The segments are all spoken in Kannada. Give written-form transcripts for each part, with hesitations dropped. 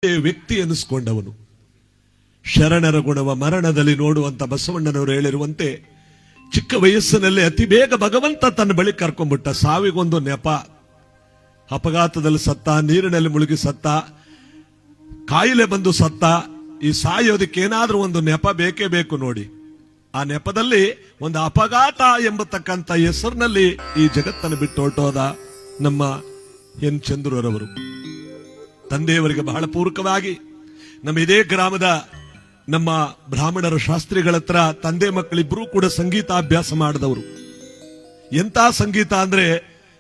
ವ್ಯಕ್ತಿ ಎನಿಸ್ಕೊಂಡವನು. ಶರಣರ ಗುಣವ ಮರಣದಲ್ಲಿ ನೋಡುವಂತ ಬಸವಣ್ಣನವರು ಹೇಳಿರುವಂತೆ ಚಿಕ್ಕ ವಯಸ್ಸಿನಲ್ಲಿ ಅತಿ ಬೇಗ ಭಗವಂತ ತನ್ನ ಬಳಿ ಕರ್ಕೊಂಡ್ಬಿಟ್ಟ. ಸಾವಿಗೊಂದು ನೆಪ, ಅಪಘಾತದಲ್ಲಿ ಸತ್ತ, ನೀರಿನಲ್ಲಿ ಮುಳುಗಿ ಸತ್ತ, ಕಾಯಿಲೆ ಬಂದು ಸತ್ತ. ಈ ಸಾಯೋದಕ್ಕೆ ಏನಾದ್ರೂ ಒಂದು ನೆಪ ಬೇಕೇ ಬೇಕು ನೋಡಿ. ಆ ನೆಪದಲ್ಲಿ ಒಂದು ಅಪಘಾತ ಎಂಬತಕ್ಕಂಥ ಹೆಸರಿನಲ್ಲಿ ಈ ಜಗತ್ತನ್ನು ಬಿಟ್ಟು ಹೊರಟೋದ ನಮ್ಮ ಎನ್ ಚಂದ್ರರವರು. ತಂದೆಯವರಿಗೆ ಬಹಳ ಪೂರಕವಾಗಿ ನಮ್ಮ ಇದೇ ಗ್ರಾಮದ ನಮ್ಮ ಬ್ರಾಹ್ಮಣರ ಶಾಸ್ತ್ರಿಗಳ ಹತ್ರ ತಂದೆ ಮಕ್ಕಳಿಬ್ರು ಕೂಡ ಸಂಗೀತಾಭ್ಯಾಸ ಮಾಡಿದವರು. ಎಂತ ಸಂಗೀತ ಅಂದ್ರೆ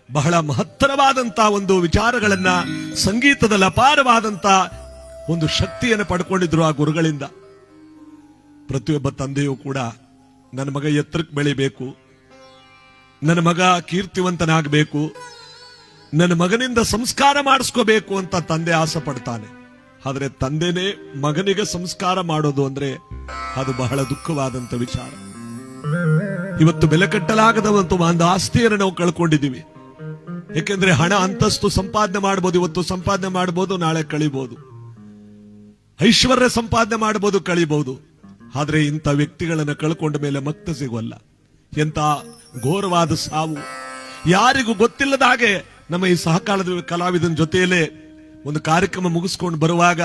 ಬಹಳ ಮಹತ್ತರವಾದಂತ ಒಂದು ವಿಚಾರಗಳನ್ನ, ಸಂಗೀತದಲ್ಲಿ ಅಪಾರವಾದಂತ ಒಂದು ಶಕ್ತಿಯನ್ನು ಪಡ್ಕೊಂಡಿದ್ರು ಆ ಗುರುಗಳಿಂದ. ಪ್ರತಿಯೊಬ್ಬ ತಂದೆಯೂ ಕೂಡ ನನ್ನ ಮಗ ಎತ್ತರಕ್ಕೆ ಬೆಳಿಬೇಕು, ನನ್ನ ಮಗ ಕೀರ್ತಿವಂತನಾಗಬೇಕು, ನನ್ನ ಮಗನಿಂದ ಸಂಸ್ಕಾರ ಮಾಡಿಸ್ಕೋಬೇಕು ಅಂತ ತಂದೆ ಆಸೆ ಪಡ್ತಾನೆ. ಆದ್ರೆ ತಂದೆನೇ ಮಗನಿಗೆ ಸಂಸ್ಕಾರ ಮಾಡೋದು ಅಂದ್ರೆ ಅದು ಬಹಳ ದುಃಖವಾದಂತ ವಿಚಾರ. ಇವತ್ತು ಬೆಲೆ ಕಟ್ಟಲಾಗದಂತ ಒಂದು ಆಸ್ತಿಯನ್ನು ನಾವು ಕಳ್ಕೊಂಡಿದ್ದೀವಿ. ಯಾಕೆಂದ್ರೆ ಹಣ ಅಂತಸ್ತು ಸಂಪಾದನೆ ಮಾಡಬಹುದು, ಇವತ್ತು ಸಂಪಾದನೆ ಮಾಡಬಹುದು, ನಾಳೆ ಕಳಿಬಹುದು. ಐಶ್ವರ್ಯ ಸಂಪಾದನೆ ಮಾಡಬಹುದು, ಕಳಿಬಹುದು. ಆದ್ರೆ ಇಂಥ ವ್ಯಕ್ತಿಗಳನ್ನ ಕಳ್ಕೊಂಡ ಮೇಲೆ ಮತ್ತೆ ಸಿಗೋಲ್ಲ. ಎಂತ ಘೋರವಾದ ಸಾವು. ಯಾರಿಗೂ ಗೊತ್ತಿಲ್ಲದ ಹಾಗೆ ನಮ್ಮ ಈ ಸಹಕಾಲದ ಕಲಾವಿದನ ಜೊತೆಯಲ್ಲೇ ಒಂದು ಕಾರ್ಯಕ್ರಮ ಮುಗಿಸ್ಕೊಂಡು ಬರುವಾಗ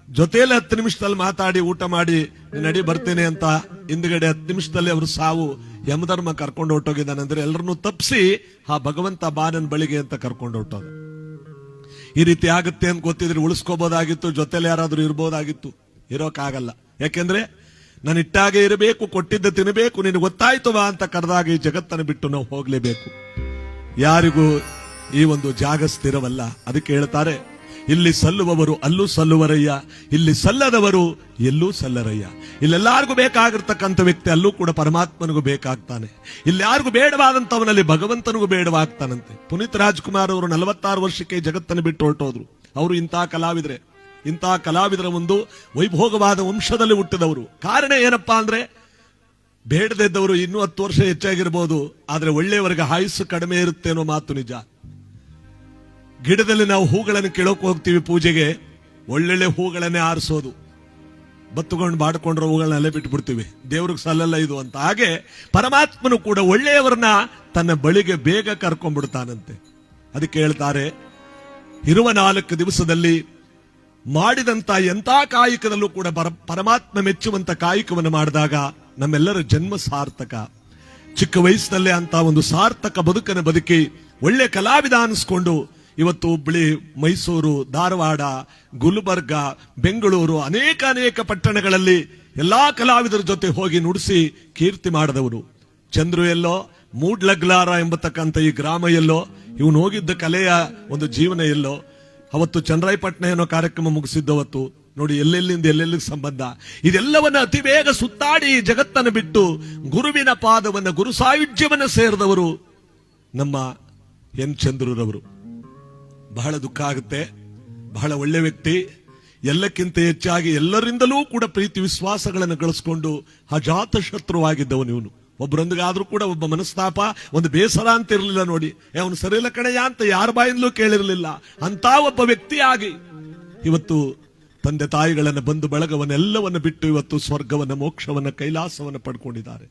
ಜೊತೆಯಲ್ಲೇ 10 ನಿಮಿಷದಲ್ಲಿ ಮಾತಾಡಿ ಊಟ ಮಾಡಿ ನಡಿ ಬರ್ತೇನೆ ಅಂತ ಹಿಂದ್ಗಡೆ 10 ನಿಮಿಷದಲ್ಲಿ ಅವರು ಸಾವು ಯಮಧರ್ಮ ಕರ್ಕೊಂಡು ಹೊರಟೋಗಿದ್ದಾನಂದ್ರೆ ಎಲ್ಲರನ್ನೂ ತಪ್ಪಿಸಿ ಆ ಭಗವಂತ ಬಾನನ್ ಬಳಿಗೆ ಅಂತ ಕರ್ಕೊಂಡು ಹೊರಟೋದ. ಈ ರೀತಿ ಆಗುತ್ತೆ ಅಂತ ಗೊತ್ತಿದ್ರೆ ಉಳಿಸ್ಕೋಬಹುದಾಗಿತ್ತು, ಜೊತೆಲಿ ಯಾರಾದ್ರೂ ಇರ್ಬೋದಾಗಿತ್ತು. ಇರೋಕ್ಕಾಗಲ್ಲ. ಯಾಕೆಂದ್ರೆ ನಾನು ಇಟ್ಟಾಗೆ ಇರಬೇಕು, ಕೊಟ್ಟಿದ್ದ ತಿನ್ನಬೇಕು, ನಿನಗೆ ಗೊತ್ತಾಯ್ತು ಬಾ ಅಂತ ಕರೆದಾಗ ಈ ಜಗತ್ತನ್ನು ಬಿಟ್ಟು ನಾವು ಹೋಗ್ಲೇಬೇಕು. ಯಾರಿಗೂ ಈ ಒಂದು ಜಾಗ ಸ್ಥಿರವಲ್ಲ. ಅದಕ್ಕೆ ಹೇಳ್ತಾರೆ, ಇಲ್ಲಿ ಸಲ್ಲುವವರು ಅಲ್ಲೂ ಸಲ್ಲುವರಯ್ಯ, ಇಲ್ಲಿ ಸಲ್ಲದವರು ಎಲ್ಲೂ ಸಲ್ಲರಯ್ಯ. ಇಲ್ಲೆಲ್ಲಾರ್ಗೂ ಬೇಕಾಗಿರ್ತಕ್ಕಂಥ ವ್ಯಕ್ತಿ ಅಲ್ಲೂ ಕೂಡ ಪರಮಾತ್ಮನಿಗೂ ಬೇಕಾಗ್ತಾನೆ. ಇಲ್ಲಿ ಯಾರಿಗೂ ಬೇಡವಾದಂತವನಲ್ಲಿ ಭಗವಂತನಿಗೂ ಬೇಡವಾಗ್ತಾನಂತೆ. ಪುನೀತ್ ರಾಜ್ಕುಮಾರ್ ಅವರು 46 ವರ್ಷಕ್ಕೆ ಜಗತ್ತನ್ನು ಬಿಟ್ಟು ಹೊರಟೋದ್ರು. ಅವರು ಇಂತಹ ಕಲಾವಿದ್ರೆ, ಇಂತಹ ಕಲಾವಿದರ ಒಂದು ವೈಭೋಗವಾದ ವಂಶದಲ್ಲಿ ಹುಟ್ಟಿದವರು. ಕಾರಣ ಏನಪ್ಪಾ ಅಂದ್ರೆ, ಬೇಡದಿದ್ದವರು ಇನ್ನೂ 10 ವರ್ಷ ಹೆಚ್ಚಾಗಿರ್ಬೋದು, ಆದ್ರೆ ಒಳ್ಳೆಯವರಿಗೆ ಆಯುಸ್ಸು ಕಡಿಮೆ ಇರುತ್ತೆ ಅನ್ನೋ ಮಾತು ನಿಜ. ಗಿಡದಲ್ಲಿ ನಾವು ಹೂಗಳನ್ನು ಕೀಳೋಕೆ ಹೋಗ್ತೀವಿ ಪೂಜೆಗೆ, ಒಳ್ಳೊಳ್ಳೆ ಹೂಗಳನ್ನೇ ಆರಿಸೋದು, ಬತ್ತುಕೊಂಡು ಬಾಡ್ಕೊಂಡ್ರೆ ಹೂಗಳನ್ನೆಲ್ಲ ಬಿಟ್ಬಿಡ್ತೀವಿ, ದೇವ್ರಿಗೆ ಸಲ್ಲಲ್ಲ ಇದು ಅಂತ. ಹಾಗೆ ಪರಮಾತ್ಮನು ಕೂಡ ಒಳ್ಳೆಯವರನ್ನ ತನ್ನ ಬಳಿಗೆ ಬೇಗ ಕರ್ಕೊಂಡ್ಬಿಡ್ತಾನಂತೆ. ಅದಕ್ಕೆ ಹೇಳ್ತಾರೆ, ಇರುವ 4 ದಿವಸದಲ್ಲಿ ಮಾಡಿದಂತ ಎಂಥ ಕಾಯಕದಲ್ಲೂ ಕೂಡ ಪರಮಾತ್ಮ ಮೆಚ್ಚುವಂತ ಕಾಯಕವನ್ನು ಮಾಡಿದಾಗ ನಮ್ಮೆಲ್ಲರ ಜನ್ಮ ಸಾರ್ಥಕ. ಚಿಕ್ಕ ವಯಸ್ಸಿನಲ್ಲೇ ಅಂತ ಒಂದು ಸಾರ್ಥಕ ಬದುಕನ್ನು ಬದುಕಿ ಒಳ್ಳೆ ಕಲಾವಿದ ಅನಿಸ್ಕೊಂಡು ಇವತ್ತು ಹುಬ್ಬಳ್ಳಿ, ಮೈಸೂರು, ಧಾರವಾಡ, ಗುಲ್ಬರ್ಗ, ಬೆಂಗಳೂರು ಅನೇಕ ಪಟ್ಟಣಗಳಲ್ಲಿ ಎಲ್ಲಾ ಕಲಾವಿದರ ಜೊತೆ ಹೋಗಿ ನುಡಿಸಿ ಕೀರ್ತಿ ಮಾಡಿದವರು. ಚಂದ್ರು ಎಲ್ಲೋ, ಮೂಡ್ಲಗ್ಲಾರ ಎಂಬತಕ್ಕಂಥ ಈ ಗ್ರಾಮ ಎಲ್ಲೋ, ಇವನು ಹೋಗಿದ್ದ ಕಲೆಯ ಒಂದು ಜೀವನ ಎಲ್ಲೋ. ಅವತ್ತು ಚನ್ನರಾಯಪಟ್ಟಣ ಏನೋ ಕಾರ್ಯಕ್ರಮ ಮುಗಿಸಿದ್ದವತ್ತು ನೋಡಿ, ಎಲ್ಲೆಲ್ಲಿಂದ ಎಲ್ಲೆಲ್ಲಿಗೆ ಸಂಬಂಧ. ಇದೆಲ್ಲವನ್ನ ಅತಿ ಬೇಗ ಸುತ್ತಾಡಿ ಜಗತ್ತನ್ನು ಬಿಟ್ಟು ಗುರುವಿನ ಪಾದವನ್ನ, ಗುರು ಸಾಯುಜ್ಯವನ್ನ ಸೇರಿದವರು ನಮ್ಮ ಎನ್ ಚಂದ್ರರವರು. ಬಹಳ ದುಃಖ ಆಗುತ್ತೆ. ಬಹಳ ಒಳ್ಳೆ ವ್ಯಕ್ತಿ, ಎಲ್ಲಕ್ಕಿಂತ ಹೆಚ್ಚಾಗಿ ಎಲ್ಲರಿಂದಲೂ ಕೂಡ ಪ್ರೀತಿ ವಿಶ್ವಾಸಗಳನ್ನು ಗಳಿಸ್ಕೊಂಡು ಅಜಾತ ಶತ್ರುವಾಗಿದ್ದವನು ಇವನು. ಒಬ್ಬರೊಂದಿಗಾದ್ರೂ ಕೂಡ ಒಬ್ಬ ಮನಸ್ತಾಪ, ಒಂದು ಬೇಸರ ಅಂತ ಇರಲಿಲ್ಲ ನೋಡಿ. ಅವನು ಸರಿಯಿಲ್ಲ ಕಣಯ್ಯ ಅಂತ ಯಾರ ಬಾಯಿಂದಲೂ ಕೇಳಿರಲಿಲ್ಲ. ಅಂತ ಒಬ್ಬ ವ್ಯಕ್ತಿಯಾಗಿ ಇವತ್ತು ತಂದೆ ತಾಯಿಗಳನ್ನ, ಬಂಧು ಬಳಗವನ್ನೆಲ್ಲವನ್ನು ಬಿಟ್ಟು ಇವತ್ತು ಸ್ವರ್ಗವನ್ನ, ಮೋಕ್ಷವನ್ನ, ಕೈಲಾಸವನ್ನ ಪಡ್ಕೊಂಡಿದ್ದಾರೆ.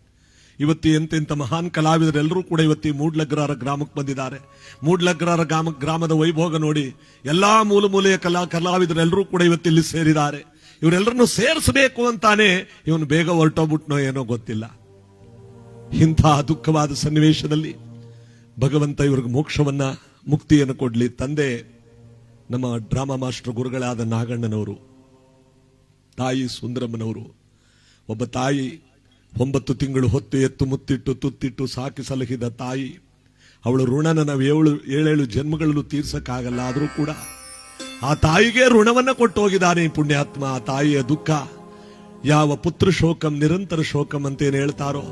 ಇವತ್ತು ಎಂತೆಂಥ ಮಹಾನ್ ಕಲಾವಿದರೆಲ್ಲರೂ ಕೂಡ ಇವತ್ತು ಈ ಮೂಡ್ಲಗ್ರಾರ ಗ್ರಾಮಕ್ಕೆ ಬಂದಿದ್ದಾರೆ. ಮೂಡ್ಲಗ್ರಾರ ಗ್ರಾಮದ ವೈಭೋಗ ನೋಡಿ, ಎಲ್ಲಾ ಮೂಲೆಯ ಕಲಾವಿದರೆಲ್ಲರೂ ಕೂಡ ಇವತ್ತು ಇಲ್ಲಿ ಸೇರಿದ್ದಾರೆ. ಇವರೆಲ್ಲರನ್ನು ಸೇರಿಸಬೇಕು ಅಂತಾನೆ ಇವನು ಬೇಗ ಹೊರಟೋಗ್ಬಿಟ್ನೋ ಏನೋ ಗೊತ್ತಿಲ್ಲ. ಇಂತಹ ದುಃಖವಾದ ಸನ್ನಿವೇಶದಲ್ಲಿ ಭಗವಂತ ಇವ್ರಿಗೆ ಮೋಕ್ಷವನ್ನ, ಮುಕ್ತಿಯನ್ನು ಕೊಡ್ಲಿ. ತಂದೆ ನಮ್ಮ ಡ್ರಾಮಾ ಮಾಸ್ಟರ್ ಗುರುಗಳಾದ ನಾಗಣ್ಣನವರು, ತಾಯಿ ಸುಂದರಮ್ಮನವರು. ಒಬ್ಬ ತಾಯಿ 9 ತಿಂಗಳು ಹೊತ್ತು ಎತ್ತು ಮುತ್ತಿಟ್ಟು ತುತ್ತಿಟ್ಟು ಸಾಕಿ ಸಲಹಿದ ತಾಯಿ. ಅವಳು ಋಣನ ನಾವು 7 ಜನ್ಮಗಳಲ್ಲೂ ತೀರ್ಸಕ್ಕಾಗಲ್ಲ. ಆದರೂ ಕೂಡ ಆ ತಾಯಿಗೆ ಋಣವನ್ನ ಕೊಟ್ಟು ಹೋಗಿದ್ದಾನೆ ಈ ಪುಣ್ಯಾತ್ಮ. ಆ ತಾಯಿಯ ದುಃಖ ಯಾವ ಪುತ್ರ ಶೋಕಂ ನಿರಂತರ ಶೋಕಂ ಅಂತೇನು ಹೇಳ್ತಾರೋ,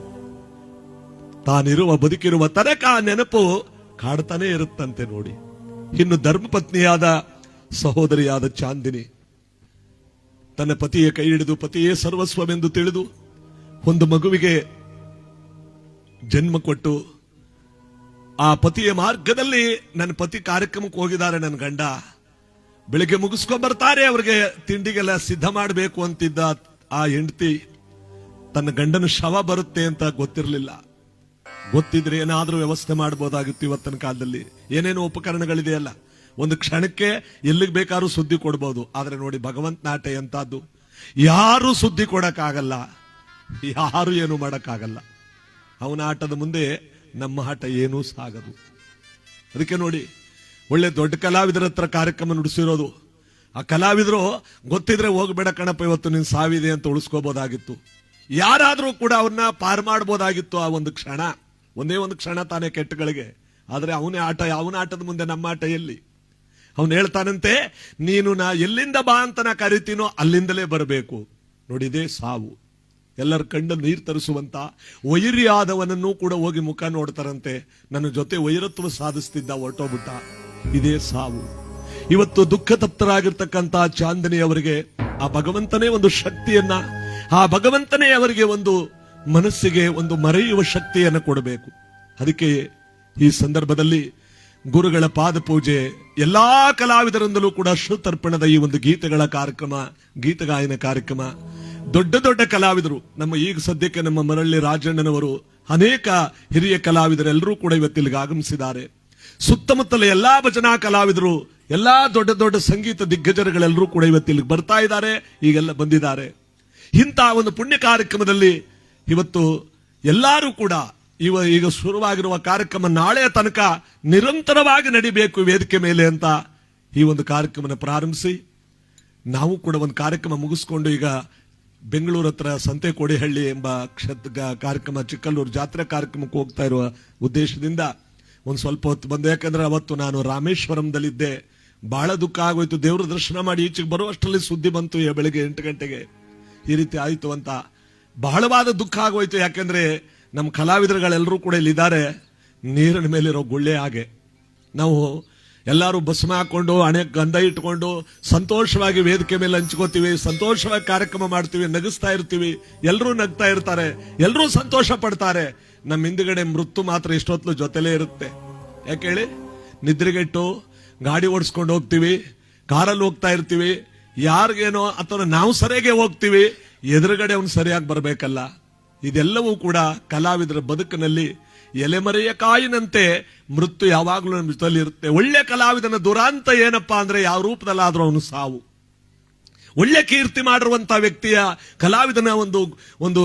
ತಾನಿರುವ ಬದುಕಿರುವ ತನಕ ನೆನಪು ಕಾಡ್ತಾನೆ ಇರುತ್ತಂತೆ ನೋಡಿ. ಇನ್ನು ಧರ್ಮಪತ್ನಿಯಾದ ಸಹೋದರಿಯಾದ ಚಾಂದಿನಿ ತನ್ನ ಪತಿಯ ಕೈ ಹಿಡಿದು ಪತಿಯೇ ಸರ್ವಸ್ವವೆಂದು ತಿಳಿದು ಒಂದು ಮಗುವಿಗೆ ಜನ್ಮ ಕೊಟ್ಟು ಆ ಪತಿಯ ಮಾರ್ಗದಲ್ಲಿ ನನ್ನ ಪತಿ ಕಾರ್ಯಕ್ರಮಕ್ಕೆ ಹೋಗಿದ್ದಾರೆ ನನ್ನ ಗಂಡ, ಬೆಳಿಗ್ಗೆ ಮುಗಿಸ್ಕೊಂಡ್ ಬರ್ತಾರೆ. ಅವ್ರಿಗೆ ತಿಂಡಿಗೆಲ್ಲ ಸಿದ್ಧ ಮಾಡಬೇಕು ಅಂತಿದ್ದ ಆ ಹೆಂಡತಿ ತನ್ನ ಗಂಡನ ಶವ ಬರುತ್ತೆ ಅಂತ ಗೊತ್ತಿರಲಿಲ್ಲ. ಗೊತ್ತಿದ್ರೆ ಏನಾದ್ರೂ ವ್ಯವಸ್ಥೆ ಮಾಡಬಹುದಾಗಿತ್ತು. ಇವತ್ತಿನ ಕಾಲದಲ್ಲಿ ಏನೇನು ಉಪಕರಣಗಳಿದೆಯಲ್ಲ, ಒಂದು ಕ್ಷಣಕ್ಕೆ ಎಲ್ಲಿಗೆ ಬೇಕಾದ್ರೂ ಸುದ್ದಿ ಕೊಡ್ಬೋದು. ಆದ್ರೆ ನೋಡಿ, ಭಗವಂತನ ಆಟ ಎಂತದ್ದು, ಯಾರು ಸುದ್ದಿ ಕೊಡಕ್ಕಾಗಲ್ಲ, ಯಾರು ಏನು ಮಾಡಕ್ಕಾಗಲ್ಲ. ಅವನ ಆಟದ ಮುಂದೆ ನಮ್ಮ ಆಟ ಏನೂ ಸಾಗದು. ಅದಕ್ಕೆ ನೋಡಿ, ಒಳ್ಳೆ ದೊಡ್ಡ ಕಲಾವಿದರ ಹತ್ರ ಕಾರ್ಯಕ್ರಮ ನುಡಿಸಿರೋದು. ಆ ಕಲಾವಿದರು ಗೊತ್ತಿದ್ರೆ ಹೋಗ್ಬೇಡ ಕಣಪ್ಪ, ಇವತ್ತು ನಿನ್ ಸಾವಿದೆ ಅಂತ ಉಳಿಸ್ಕೋಬಹುದಾಗಿತ್ತು. ಯಾರಾದ್ರೂ ಕೂಡ ಅವ್ರನ್ನ ಪಾರ್ ಮಾಡ್ಬೋದಾಗಿತ್ತು. ಆ ಒಂದು ಕ್ಷಣ, ಒಂದೇ ಒಂದು ಕ್ಷಣ ತಾನೇ ಕೆಟ್ಟಗಳಿಗೆ. ಆದ್ರೆ ಅವನ ಆಟದ ಮುಂದೆ ನಮ್ಮ ಆಟ ಎಲ್ಲಿ? ಅವನು ಹೇಳ್ತಾನಂತೆ, ನೀನು ಎಲ್ಲಿಂದ ಬಾ ಅಂತ ನಾ ಕರಿತೀನೋ ಅಲ್ಲಿಂದಲೇ ಬರಬೇಕು. ನೋಡಿ, ಇದೇ ಸಾವು. ಎಲ್ಲರ ಕಣ್ಣು ನೀರು ತರಿಸುವಂತ ವೈರಿಯಾದವನನ್ನು ಕೂಡ ಹೋಗಿ ಮುಖ ನೋಡ್ತಾರಂತೆ. ನನ್ನ ಜೊತೆ ವೈರತ್ವ ಸಾಧಿಸ್ತಿದ್ದ ಹೊರಟೋಗ್ಬಿಟ್ಟ. ಇದೇ ಸಾವು. ಇವತ್ತು ದುಃಖ ತಪ್ತರಾಗಿರ್ತಕ್ಕಂಥ ಚಾಂದಿನಿ ಅವರಿಗೆ ಆ ಭಗವಂತನೇ ಒಂದು ಶಕ್ತಿಯನ್ನ, ಆ ಭಗವಂತನೇ ಅವರಿಗೆ ಒಂದು ಮನಸ್ಸಿಗೆ ಒಂದು ಮರೆಯುವ ಶಕ್ತಿಯನ್ನು ಕೊಡಬೇಕು. ಅದಕ್ಕೆ ಈ ಸಂದರ್ಭದಲ್ಲಿ ಗುರುಗಳ ಪಾದ ಪೂಜೆ, ಎಲ್ಲಾ ಕಲಾವಿದರಿಂದಲೂ ಕೂಡ ಶ್ರುತರ್ಪಣದ ಈ ಒಂದು ಗೀತೆಗಳ ಕಾರ್ಯಕ್ರಮ, ಗೀತಗಾಯನ ಕಾರ್ಯಕ್ರಮ, ದೊಡ್ಡ ದೊಡ್ಡ ಕಲಾವಿದರು, ನಮ್ಮ ಈಗ ಸದ್ಯಕ್ಕೆ ನಮ್ಮ ಮರಳ್ಳಿ ರಾಜಣ್ಣನವರು, ಅನೇಕ ಹಿರಿಯ ಕಲಾವಿದರೆಲ್ಲರೂ ಕೂಡ ಇವತ್ತಿಲ್ಲಿಗೆ ಆಗಮಿಸಿದ್ದಾರೆ. ಸುತ್ತಮುತ್ತಲ ಎಲ್ಲಾ ಭಜನಾ ಕಲಾವಿದರು, ಎಲ್ಲಾ ದೊಡ್ಡ ದೊಡ್ಡ ಸಂಗೀತ ದಿಗ್ಗಜರುಗಳೆಲ್ಲರೂ ಕೂಡ ಇವತ್ತಿಲ್ಲಿಗೆ ಬರ್ತಾ ಇದ್ದಾರೆ, ಈಗೆಲ್ಲ ಬಂದಿದ್ದಾರೆ. ಇಂತಹ ಒಂದು ಪುಣ್ಯ ಕಾರ್ಯಕ್ರಮದಲ್ಲಿ ಇವತ್ತು ಎಲ್ಲರೂ ಕೂಡ ಈಗ ಶುರುವಾಗಿರುವ ಕಾರ್ಯಕ್ರಮ ನಾಳೆಯ ತನಕ ನಿರಂತರವಾಗಿ ನಡಿಬೇಕು ವೇದಿಕೆ ಮೇಲೆ ಅಂತ ಈ ಒಂದು ಕಾರ್ಯಕ್ರಮ ಪ್ರಾರಂಭಿಸಿ, ನಾವು ಕೂಡ ಒಂದು ಕಾರ್ಯಕ್ರಮ ಮುಗಿಸ್ಕೊಂಡು ಈಗ ಬೆಂಗಳೂರು ಹತ್ರ ಸಂತೆಕೋಡಿಹಳ್ಳಿ ಎಂಬ ಕಾರ್ಯಕ್ರಮ, ಚಿಕ್ಕಲ್ಲೂರು ಜಾತ್ರೆ ಕಾರ್ಯಕ್ರಮಕ್ಕೆ ಹೋಗ್ತಾ ಇರುವ ಉದ್ದೇಶದಿಂದ ಒಂದು ಸ್ವಲ್ಪ ಹೊತ್ತು ಬಂದು. ಯಾಕಂದ್ರೆ ಅವತ್ತು ನಾನು ರಾಮೇಶ್ವರಂದಲ್ಲಿದ್ದೆ, ಬಹಳ ದುಃಖ ಆಗೋಯ್ತು. ದೇವ್ರ ದರ್ಶನ ಮಾಡಿ ಈಚೆಗೆ ಬರುವಷ್ಟರಲ್ಲಿ ಸುದ್ದಿ ಬಂತು ಬೆಳಿಗ್ಗೆ 8 ಗಂಟೆಗೆ ಈ ರೀತಿ ಆಯ್ತು ಅಂತ. ಬಹಳವಾದ ದುಃಖ ಆಗೋಯ್ತು. ಯಾಕೆಂದ್ರೆ ನಮ್ಮ ಕಲಾವಿದರುಗಳೆಲ್ಲರೂ ಕೂಡ ಇಲ್ಲಿದ್ದಾರೆ, ನೀರಿನ ಮೇಲಿರೋ ಗುಳ್ಳೆ ಹಾಗೆ. ನಾವು ಎಲ್ಲರೂ ಭಸ್ಮ ಹಾಕೊಂಡು ಹಣೆ ಗಂಧ ಇಟ್ಕೊಂಡು ಸಂತೋಷವಾಗಿ ವೇದಿಕೆ ಮೇಲೆ ಹಂಚ್ಕೋತೀವಿ, ಸಂತೋಷವಾಗಿ ಕಾರ್ಯಕ್ರಮ ಮಾಡ್ತೀವಿ, ನಗಿಸ್ತಾ ಇರ್ತೀವಿ, ಎಲ್ಲರೂ ನಗ್ತಾ ಇರ್ತಾರೆ, ಎಲ್ಲರೂ ಸಂತೋಷ ಪಡ್ತಾರೆ. ನಮ್ಮ ಹಿಂದುಗಡೆ ಮೃತ್ಯು ಮಾತ್ರ ಇಷ್ಟೊತ್ತು ಜೊತೆಲೇ ಇರುತ್ತೆ. ಯಾಕೆ ಹೇಳಿ? ನಿದ್ರೆಗೆಟ್ಟು ಗಾಡಿ ಓಡಿಸ್ಕೊಂಡು ಹೋಗ್ತೀವಿ, ಕಾರಲ್ಲಿ ಹೋಗ್ತಾ ಇರ್ತೀವಿ, ಯಾರಿಗೇನೋ ಅಥವಾ ನಾವು ಸರಿಯಾಗಿ ಹೋಗ್ತೀವಿ, ಎದುರುಗಡೆ ಅವನು ಸರಿಯಾಗಿ ಬರಬೇಕಲ್ಲ. ಇದೆಲ್ಲವೂ ಕೂಡ ಕಲಾವಿದರ ಬದುಕಿನಲ್ಲಿ ಎಲೆಮರೆಯ ಕಾಯಿನಂತೆ ಮೃತ್ಯು ಯಾವಾಗಲೂ ನಮ್ಮ ಜೊತೆಲಿ ಇರುತ್ತೆ. ಒಳ್ಳೆ ಕಲಾವಿದನ ದುರಾಂತ ಏನಪ್ಪಾ ಅಂದ್ರೆ, ಯಾವ ರೂಪದಲ್ಲಾದ್ರೂ ಅವನು ಸಾವು. ಒಳ್ಳೆ ಕೀರ್ತಿ ಮಾಡಿರುವಂತಹ ವ್ಯಕ್ತಿಯ ಕಲಾವಿದನ ಒಂದು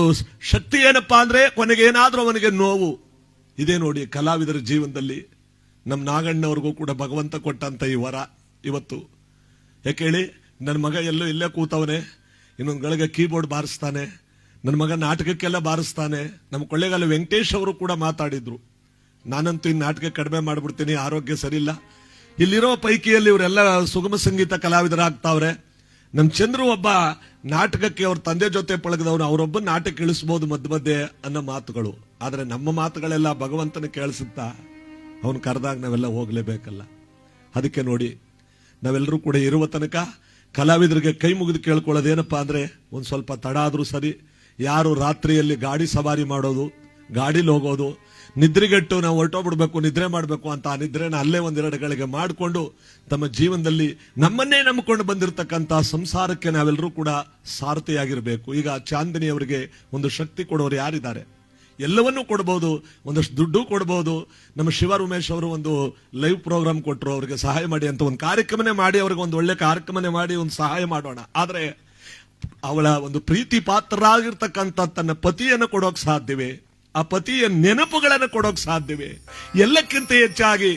ಶಕ್ತಿ ಏನಪ್ಪಾ ಅಂದ್ರೆ, ಕೊನೆಗೆ ಏನಾದ್ರೂ ಅವನಿಗೆ ನೋವು. ಇದೇ ನೋಡಿ ಕಲಾವಿದರ ಜೀವನದಲ್ಲಿ ನಮ್ಮ ನಾಗಣ್ಣವ್ರಿಗೂ ಕೂಡ ಭಗವಂತ ಕೊಟ್ಟಂತ ಈ ವರ ಇವತ್ತು. ಯಾಕೆ ಹೇಳಿ? ನನ್ನ ಮಗ ಇಲ್ಲೇ ಕೂತವನೆ, ಇನ್ನೊಂದು ಗಳಿಗೆ ಕೀಬೋರ್ಡ್ ಬಾರಿಸ್ತಾನೆ, ನನ್ನ ಮಗ ನಾಟಕಕ್ಕೆಲ್ಲ ಬಾರಿಸ್ತಾನೆ. ನಮ್ಮ ಕೊಳ್ಳೇಗಾಲ ವೆಂಕಟೇಶ್ ಅವರು ಕೂಡ ಮಾತಾಡಿದ್ರು, ನಾನಂತೂ ಈ ನಾಟಕ ಕಡಿಮೆ ಮಾಡ್ಬಿಡ್ತೀನಿ, ಆರೋಗ್ಯ ಸರಿಯಿಲ್ಲ. ಇಲ್ಲಿರೋ ಪೈಕಿಯಲ್ಲಿ ಇವರೆಲ್ಲ ಸುಗಮ ಸಂಗೀತ ಕಲಾವಿದರಾಗ್ತಾವ್ರೆ. ನಮ್ ಚಂದ್ರು ಒಬ್ಬ ನಾಟಕಕ್ಕೆ ಅವ್ರ ತಂದೆ ಜೊತೆ ಪಳಗದವನು, ಅವರೊಬ್ಬ ನಾಟಕ ಇಳಿಸಬಹುದು ಮಧ್ಯ ಮಧ್ಯೆ ಅನ್ನೋ ಮಾತುಗಳು. ಆದ್ರೆ ನಮ್ಮ ಮಾತುಗಳೆಲ್ಲ ಭಗವಂತನ ಕೇಳಿಸುತ್ತಾ, ಅವನು ಕರೆದಾಗ ನಾವೆಲ್ಲ ಹೋಗ್ಲೇಬೇಕಲ್ಲ. ಅದಕ್ಕೆ ನೋಡಿ, ನಾವೆಲ್ಲರೂ ಕೂಡ ಇರುವ ತನಕ ಕಲಾವಿದರಿಗೆ ಕೈ ಮುಗಿದು ಕೇಳ್ಕೊಳ್ಳೋದೇನಪ್ಪಾ ಅಂದ್ರೆ, ಒಂದ್ ಸ್ವಲ್ಪ ತಡ ಆದ್ರೂ ಸರಿ, ಯಾರು ರಾತ್ರಿಯಲ್ಲಿ ಗಾಡಿ ಸವಾರಿ ಮಾಡೋದು, ಗಾಡಿಲಿ ಹೋಗೋದು, ನಿದ್ರೆಗೆಟ್ಟು ನಾವು ಹೊರಟೋಗ್ಬಿಡ್ಬೇಕು, ನಿದ್ರೆ ಮಾಡಬೇಕು ಅಂತ ಆ ನಿದ್ರೆನ ಅಲ್ಲೇ 1-2 ಗಳಿಗೆ ಮಾಡಿಕೊಂಡು ತಮ್ಮ ಜೀವನದಲ್ಲಿ ನಮ್ಮನ್ನೇ ನಂಬಿಕೊಂಡು ಬಂದಿರತಕ್ಕಂತ ಸಂಸಾರಕ್ಕೆ ನಾವೆಲ್ಲರೂ ಕೂಡ ಸಾರಥಿಯಾಗಿರ್ಬೇಕು. ಈಗ ಚಾಂದಿನಿ ಅವರಿಗೆ ಒಂದು ಶಕ್ತಿ ಕೊಡೋರು ಯಾರಿದ್ದಾರೆ? ಎಲ್ಲವನ್ನೂ ಕೊಡಬಹುದು, ಒಂದಷ್ಟು ದುಡ್ಡು ಕೊಡಬಹುದು. ನಮ್ಮ ಶಿವ ಉಮೇಶ್ ಅವರು ಒಂದು ಲೈವ್ ಪ್ರೋಗ್ರಾಮ್ ಕೊಟ್ಟರು, ಅವರಿಗೆ ಸಹಾಯ ಮಾಡಿ ಅಂತ ಒಂದು ಕಾರ್ಯಕ್ರಮನೇ ಮಾಡಿ, ಅವ್ರಿಗೆ ಒಂದು ಒಳ್ಳೆ ಕಾರ್ಯಕ್ರಮನೇ ಮಾಡಿ ಒಂದು ಸಹಾಯ ಮಾಡೋಣ. ಆದ್ರೆ ಅವಳ ಒಂದು ಪ್ರೀತಿ ಪಾತ್ರರಾಗಿರ್ತಕ್ಕಂಥ ತನ್ನ ಪತಿಯನ್ನು ಕೊಡೋಕ್ ಸಾಧ್ಯವೇ? ಆ ಪತಿಯ ನೆನಪುಗಳನ್ನು ಕೊಡೋಕ್ ಸಾಧ್ಯವೇ? ಎಲ್ಲಕ್ಕಿಂತ ಹೆಚ್ಚಾಗಿ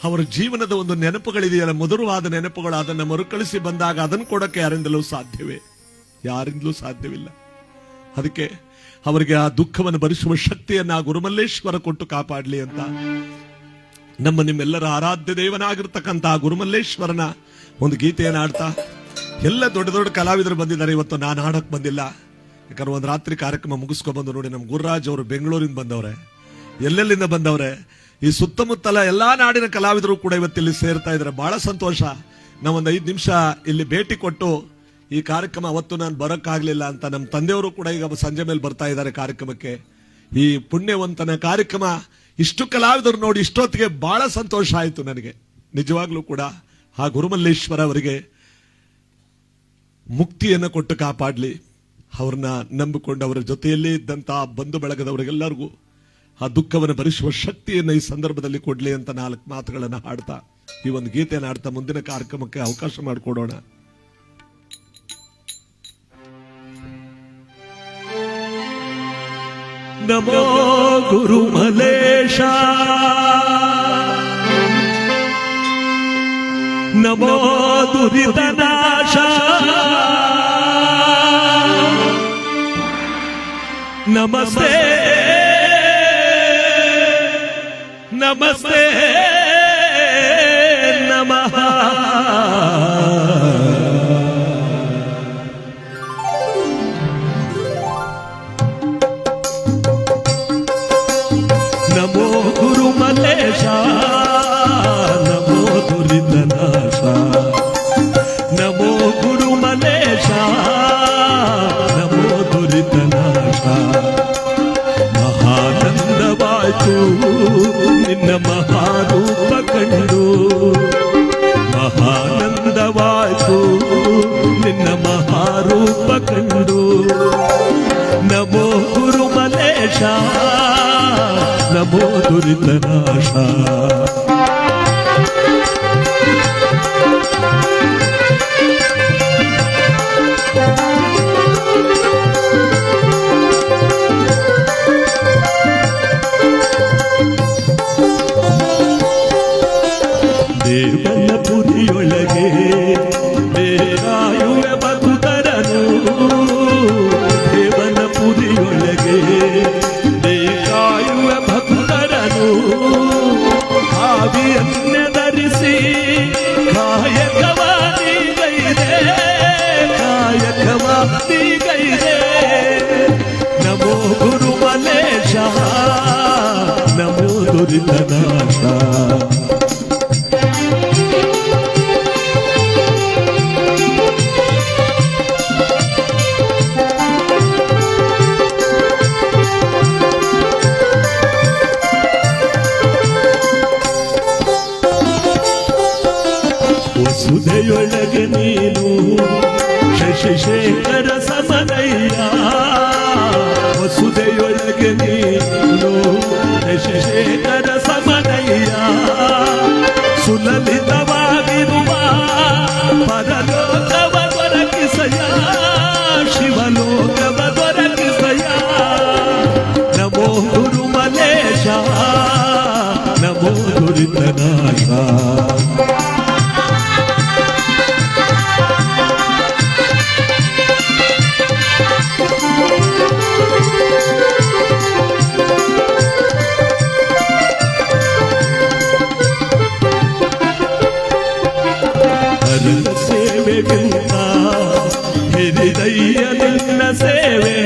ಅವರ ಜೀವನದ ಒಂದು ನೆನಪುಗಳಿದೆಯಲ್ಲ, ಮಧುರವಾದ ನೆನಪುಗಳು, ಅದನ್ನ ಮರುಕಳಿಸಿ ಬಂದಾಗ ಅದನ್ನು ಕೊಡೋಕೆ ಯಾರಿಂದಲೂ ಸಾಧ್ಯವೇ? ಯಾರಿಂದಲೂ ಸಾಧ್ಯವಿಲ್ಲ. ಅದಕ್ಕೆ ಅವರಿಗೆ ಆ ದುಃಖವನ್ನು ಭರಿಸುವ ಶಕ್ತಿಯನ್ನ ಗುರುಮಲ್ಲೇಶ್ವರ ಕೊಟ್ಟು ಕಾಪಾಡಲಿ ಅಂತ ನಿಮ್ಮೆಲ್ಲರ ಆರಾಧ್ಯ ದೇವನಾಗಿರ್ತಕ್ಕಂಥ ಗುರುಮಲ್ಲೇಶ್ವರನ ಒಂದು ಗೀತೆಯನ್ನು ಆಡ್ತಾ, ಎಲ್ಲ ದೊಡ್ಡ ದೊಡ್ಡ ಕಲಾವಿದರು ಬಂದಿದ್ದಾರೆ. ಇವತ್ತು ನಾನು ಹಾಡಕ್ ಬಂದಿಲ್ಲ, ಯಾಕಂದ್ರೆ ಒಂದು ರಾತ್ರಿ ಕಾರ್ಯಕ್ರಮ ಮುಗಿಸ್ಕೊಂಡ್ಬಂದು ನೋಡಿ, ನಮ್ಮ ಗುರುರಾಜ್ ಅವರು ಬೆಂಗಳೂರಿಂದ ಬಂದವ್ರೆ, ಎಲ್ಲೆಲ್ಲಿಂದ ಬಂದವ್ರೆ, ಈ ಸುತ್ತಮುತ್ತಲ ಎಲ್ಲಾ ನಾಡಿನ ಕಲಾವಿದರು ಕೂಡ ಇವತ್ತಿಲ್ಲಿ ಸೇರ್ತಾ ಇದ್ದಾರೆ. ಬಹಳ ಸಂತೋಷ. ನಾವೊಂದು 5 ನಿಮಿಷ ಇಲ್ಲಿ ಭೇಟಿ ಕೊಟ್ಟು ಈ ಕಾರ್ಯಕ್ರಮ ಅವತ್ತು ನಾನು ಬರೋಕ್ಕಾಗ್ಲಿಲ್ಲ ಅಂತ ನಮ್ಮ ತಂದೆಯವರು ಕೂಡ ಈಗ ಸಂಜೆ ಮೇಲೆ ಬರ್ತಾ ಇದ್ದಾರೆ ಕಾರ್ಯಕ್ರಮಕ್ಕೆ. ಈ ಪುಣ್ಯವಂತನ ಕಾರ್ಯಕ್ರಮ ಇಷ್ಟು ಕಲಾವಿದರು ನೋಡಿ ಇಷ್ಟೊತ್ತಿಗೆ ಬಹಳ ಸಂತೋಷ ಆಯಿತು ನನಗೆ. ನಿಜವಾಗ್ಲೂ ಕೂಡ ಆ ಗುರುಮಲ್ಲೇಶ್ವರ ಅವರಿಗೆ ಮುಕ್ತಿಯನ್ನು ಕೊಟ್ಟು ಕಾಪಾಡಲಿ. ಅವ್ರನ್ನ ನಂಬಿಕೊಂಡು ಅವರ ಜೊತೆಯಲ್ಲೇ ಇದ್ದಂತಹ ಬಂಧು ಬಳಗದವರಿಗೆಲ್ಲರಿಗೂ ಆ ದುಃಖವನ್ನು ಭರಿಸುವ ಶಕ್ತಿಯನ್ನು ಈ ಸಂದರ್ಭದಲ್ಲಿ ಕೊಡ್ಲಿ ಅಂತ 4 ಮಾತುಗಳನ್ನು ಹಾಡ್ತಾ ಈ ಒಂದು ಗೀತೆಯನ್ನು ಹಾಡ್ತಾ ಮುಂದಿನ ಕಾರ್ಯಕ್ರಮಕ್ಕೆ ಅವಕಾಶ ಮಾಡಿಕೊಡೋಣ. ನಮೋ ಗುರು ಮಲೇಶ, ನಮೋ ದುರಿತನಾಶ, ನಮಸ್ತೆ ನಮಸ್ತೆ ನಮಃ. ನಮೋ ಗುರು ಮಲೇಶ, ನಮೋ ದುರಿತನಾಶ, ನಮೋ ಗುರು ಮಲೇಶ, ನಮೋ ದುರಿತನಾಶ. ಮಹಾನಂದವಾಯ್ತು ನಿನ್ನ ಮಹಾರೂಪ ಕಂಡು, ಮಹಾನಂದವಾಯ್ತು ನಿನ್ನ ಮಹಾರೂಪ ಕಂಡು. ನಮೋ ಗುರು ಮಲೇಶ, ನಮೋ ದುರಿತನಾಶ. ದೇವನ ಪುರಿಯೊಳಗೆ ಬೇರಾಯುವ ಭಕ್ತರನು, ದೇವನ ಪುರಿಯೊಳಗೆ ಬೇಕಾಯುವ ಭಕ್ತರನು. ಆವಿಯನ್ನೇ ಧರಿಸಿ ಕಾಯಕವಾದಿಗೈದೆ, ಕಾಯಕವಾದಿಗೈದೆ. ನಮೋ ಗುರು ಮಲೇಶ, ನಮೋ ದುರಿತನಾಶ. ವಸುಧೆಯೊಳಗೆ ನೀನು ಶಶಿಶೇಖರ ಸಮನಯ್ಯ, ವಸುಧೆಯೊಳಗೆ ನೀನು ಶಶಿಶೇಖರ ಸಮನಯ್ಯ. ಸುಲಲಿತವಾಗಿರುವ ಪರಲೋಕವ ದೊರಕಿಸಯ, ಶಿವಲೋಕವ ದೊರಕಿಸಯ. ನಮೋ ಗುರು ಮಲೇಶ, ನಮೋ ದುರಿತನಾಶ. ಹರನ ಸೇವೆಗಿಂತ ಹಿರಿದಯ್ಯ ನಿನ್ನ ಸೇವೆ,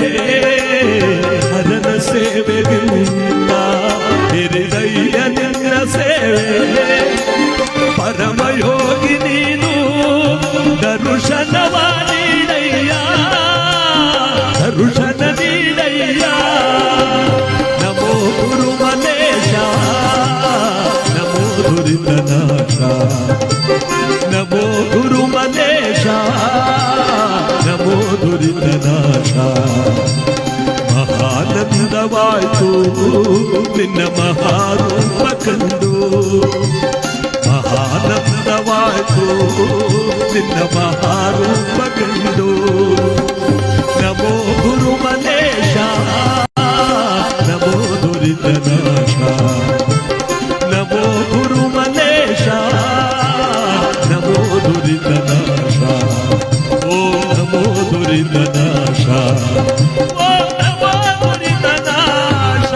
ಹರನ ಸೇವೆಗಿಂತ ಹಿರಿದಯ್ಯ ನಿನ್ನ ಸೇವೆ. ಪರಮಯೋಗಿ ನೀನು ದರುಶನವ ನೀಡಯ್ಯ, ದರುಶನ ನೀಡಯ್ಯ. ನಮೋ ಗುರು ಮಲೇಶ, ನಮೋ ದುರಿತನಾಶ. ನಮೋ ಗುರು ಮಲೇಶ, ನಮೋ ದುರಿತನಾಶ. ಮಹಾನಂದವಾಯ್ತು ನಿನ್ನ ಮಹಾರೂಪ ಕಂಡು, ಮಹಾನಂದವಾಯ್ತು ನಿನ್ನ ಮಹಾರೂಪ ಕಂಡು. ನಮೋ ಗುರು ಮಲೇಶ, ನಮೋ ದುರಿತನಾಶ. ನಮೋ ಗುರು ಮಲೇಶ, ನಮೋ ದುರಿತನಾಶ. ಓ ನಮೋ ದುರಿತನಾಶ, ಓ ನಮೋ ದುರಿತನಾಶ.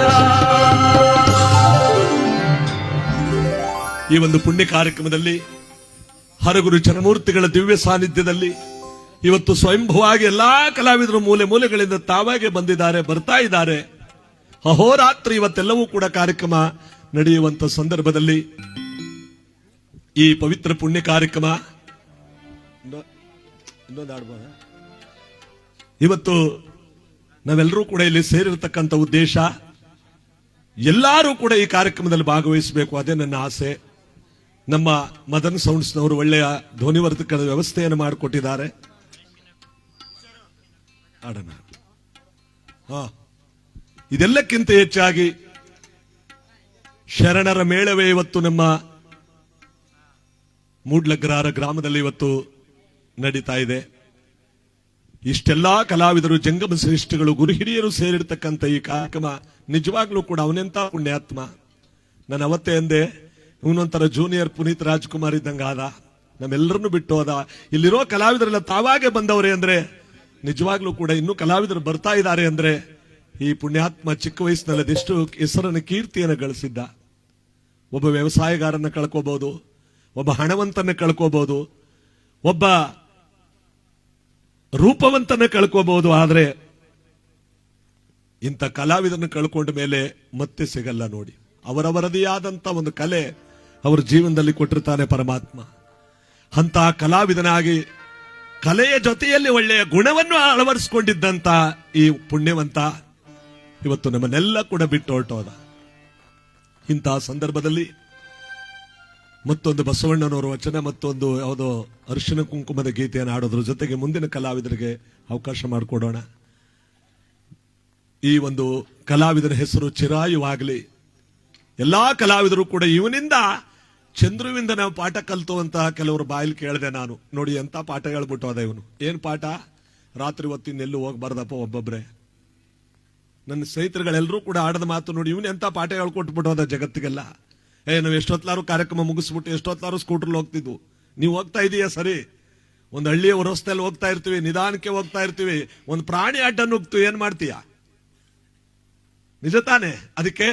ಈ ಒಂದು ಪುಣ್ಯ ಕಾರ್ಯಕ್ರಮದಲ್ಲಿ ಹರಗುರು ಚರಮೂರ್ತಿಗಳ ದಿವ್ಯ ಸಾನ್ನಿಧ್ಯದಲ್ಲಿ ಇವತ್ತು ಸ್ವಯಂಭವಾಗಿ ಎಲ್ಲಾ ಕಲಾವಿದರು ಮೂಲೆ ಮೂಲೆಗಳಿಂದ ತಾವಾಗೆ ಬಂದಿದ್ದಾರೆ, ಬರ್ತಾ ಇದ್ದಾರೆ. ಅಹೋರಾತ್ರಿ ಇವತ್ತೆಲ್ಲವೂ ಕೂಡ ಕಾರ್ಯಕ್ರಮ ನಡೆಯುವಂತ ಸಂದರ್ಭದಲ್ಲಿ ಈ ಪವಿತ್ರ ಪುಣ್ಯ ಕಾರ್ಯಕ್ರಮ ಇವತ್ತು ನಾವೆಲ್ಲರೂ ಕೂಡ ಇಲ್ಲಿ ಸೇರಿರ್ತಕ್ಕಂಥ ಉದ್ದೇಶ ಎಲ್ಲರೂ ಕೂಡ ಈ ಕಾರ್ಯಕ್ರಮದಲ್ಲಿ ಭಾಗವಹಿಸಬೇಕು, ಅದೇ ನನ್ನ ಆಸೆ. ನಮ್ಮ ಮದನ್ ಸೌಂಡ್ಸ್ನವರು ಒಳ್ಳೆಯ ಧ್ವನಿವರ್ಧಕದ ವ್ಯವಸ್ಥೆಯನ್ನು ಮಾಡಿಕೊಟ್ಟಿದ್ದಾರೆ. ಆಡೋಣ. ಇದೆಲ್ಲಕ್ಕಿಂತ ಹೆಚ್ಚಾಗಿ ಶರಣರ ಮೇಳವೇ ಇವತ್ತು ನಮ್ಮ ಮೂಡ್ಲಗ್ರಹಾರ ಗ್ರಾಮದಲ್ಲಿ ಇವತ್ತು ನಡೀತಾ ಇದೆ. ಇಷ್ಟೆಲ್ಲಾ ಕಲಾವಿದರು, ಜಂಗಮ ಶ್ರೇಷ್ಠಗಳು, ಗುರು ಹಿರಿಯರು ಸೇರಿರ್ತಕ್ಕಂಥ ಈ ಕಾರ್ಯಕ್ರಮ ನಿಜವಾಗ್ಲೂ ಕೂಡ ಅವನೆಂತ ಪುಣ್ಯಾತ್ಮ. ನಾನು ಅವತ್ತೇ ಅಂದೆ, ಇವನೊಂಥರ ಜೂನಿಯರ್ ಪುನೀತ್ ರಾಜ್ಕುಮಾರ್ ಇದ್ದಂಗ ಆದ, ನಮ್ಮೆಲ್ಲರನ್ನು ಬಿಟ್ಟು ಹೋದ. ಇಲ್ಲಿರೋ ಕಲಾವಿದರೆಲ್ಲ ತಾವಾಗೆ ಬಂದವರೇ ಅಂದ್ರೆ ನಿಜವಾಗ್ಲೂ ಕೂಡ ಇನ್ನೂ ಕಲಾವಿದರು ಬರ್ತಾ ಇದ್ದಾರೆ ಅಂದ್ರೆ ಈ ಪುಣ್ಯಾತ್ಮ ಚಿಕ್ಕ ವಯಸ್ಸಿನಲ್ಲಿ ಅದೆಷ್ಟು ಹೆಸರನ್ನು, ಕೀರ್ತಿಯನ್ನು ಗಳಿಸಿದ್ದ. ಒಬ್ಬ ವ್ಯವಸಾಯಗಾರನ್ನ ಕಳ್ಕೋಬಹುದು, ಒಬ್ಬ ಹಣವಂತನ ಕಳ್ಕೋಬಹುದು, ಒಬ್ಬ ರೂಪವಂತನ ಕಳ್ಕೋಬಹುದು. ಆದ್ರೆ ಇಂಥ ಕಲಾವಿದನ್ನು ಕಳ್ಕೊಂಡ ಮೇಲೆ ಮತ್ತೆ ಸಿಗಲ್ಲ ನೋಡಿ. ಅವರವರದೇ ಆದಂತ ಒಂದು ಕಲೆ ಅವರ ಜೀವನದಲ್ಲಿ ಕೊಟ್ಟಿರ್ತಾನೆ ಪರಮಾತ್ಮ. ಅಂತ ಕಲಾವಿದನಾಗಿ ಕಲೆಯ ಜೊತೆಯಲ್ಲಿ ಒಳ್ಳೆಯ ಗುಣವನ್ನು ಅಳವಡಿಸಿಕೊಂಡಿದ್ದಂತ ಈ ಪುಣ್ಯವಂತ ಇವತ್ತು ನಮ್ಮನ್ನೆಲ್ಲ ಕೂಡ ಬಿಟ್ಟು ಹೊರಟೋದ. ಇಂತಹ ಸಂದರ್ಭದಲ್ಲಿ ಮತ್ತೊಂದು ಬಸವಣ್ಣನವರ ವಚನ, ಮತ್ತೊಂದು ಯಾವುದೋ ಅರಿಶಿನ ಕುಂಕುಮದ ಗೀತೆಯನ್ನು ಆಡೋದ್ರ ಜೊತೆಗೆ ಮುಂದಿನ ಕಲಾವಿದರಿಗೆ ಅವಕಾಶ ಮಾಡಿಕೊಡೋಣ. ಈ ಒಂದು ಕಲಾವಿದರ ಹೆಸರು ಚಿರಾಯುವಾಗಲಿ. ಎಲ್ಲಾ ಕಲಾವಿದರು ಕೂಡ ಇವನಿಂದ, ಚಂದ್ರುವಿಂದ ನಾವು ಪಾಠ ಕಲ್ತುವಂತಹ ಕೆಲವರು ಬಾಯಲ್ಲಿ ಕೇಳಿದೆ ನಾನು. ನೋಡಿ ಎಂತ ಪಾಠ ಹೇಳ್ಬಿಟ್ಟು ಹೋದ ಇವನು. ಏನ್ ಪಾಠ? ರಾತ್ರಿ ಹೊತ್ತಿನೆಲ್ಲೂ ಹೋಗ್ಬಾರ್ದಪ್ಪ ಒಬ್ಬೊಬ್ರೆ. ನನ್ನ ಸ್ನೇಹಿತರುಗಳೆಲ್ಲರೂ ಕೂಡ ಆಡದ ಮಾತು ನೋಡಿ, ಇವನು ಎಂತ ಪಾಠ ಹೇಳ್ಕೊಟ್ಬಿಟ್ಟು ಹೋದ ಜಗತ್ತಿಗೆಲ್ಲ. ನಾವು ಎಷ್ಟೊತ್ತಲಾರು ಕಾರ್ಯಕ್ರಮ ಮುಗಿಸ್ಬಿಟ್ಟು ಎಷ್ಟೊತ್ತಲಾರು ಸ್ಕೂಟರ್ಲಿ ಹೋಗ್ತಿದ್ವು. ನೀವು ಹೋಗ್ತಾ ಇದೀಯಾ ಸರಿ, ಒಂದು ಹಳ್ಳಿಯ ರಸ್ತೆಯಲ್ಲಿ ಹೋಗ್ತಾ ಇರ್ತೀವಿ, ನಿಧಾನಕ್ಕೆ ಹೋಗ್ತಾ ಇರ್ತೀವಿ, ಒಂದು ಪ್ರಾಣಿ ಅಡ್ಡ ನುಗ್ತು, ಏನ್ ಮಾಡ್ತೀಯ? ನಿಜ ತಾನೆ? ಅದಕ್ಕೆ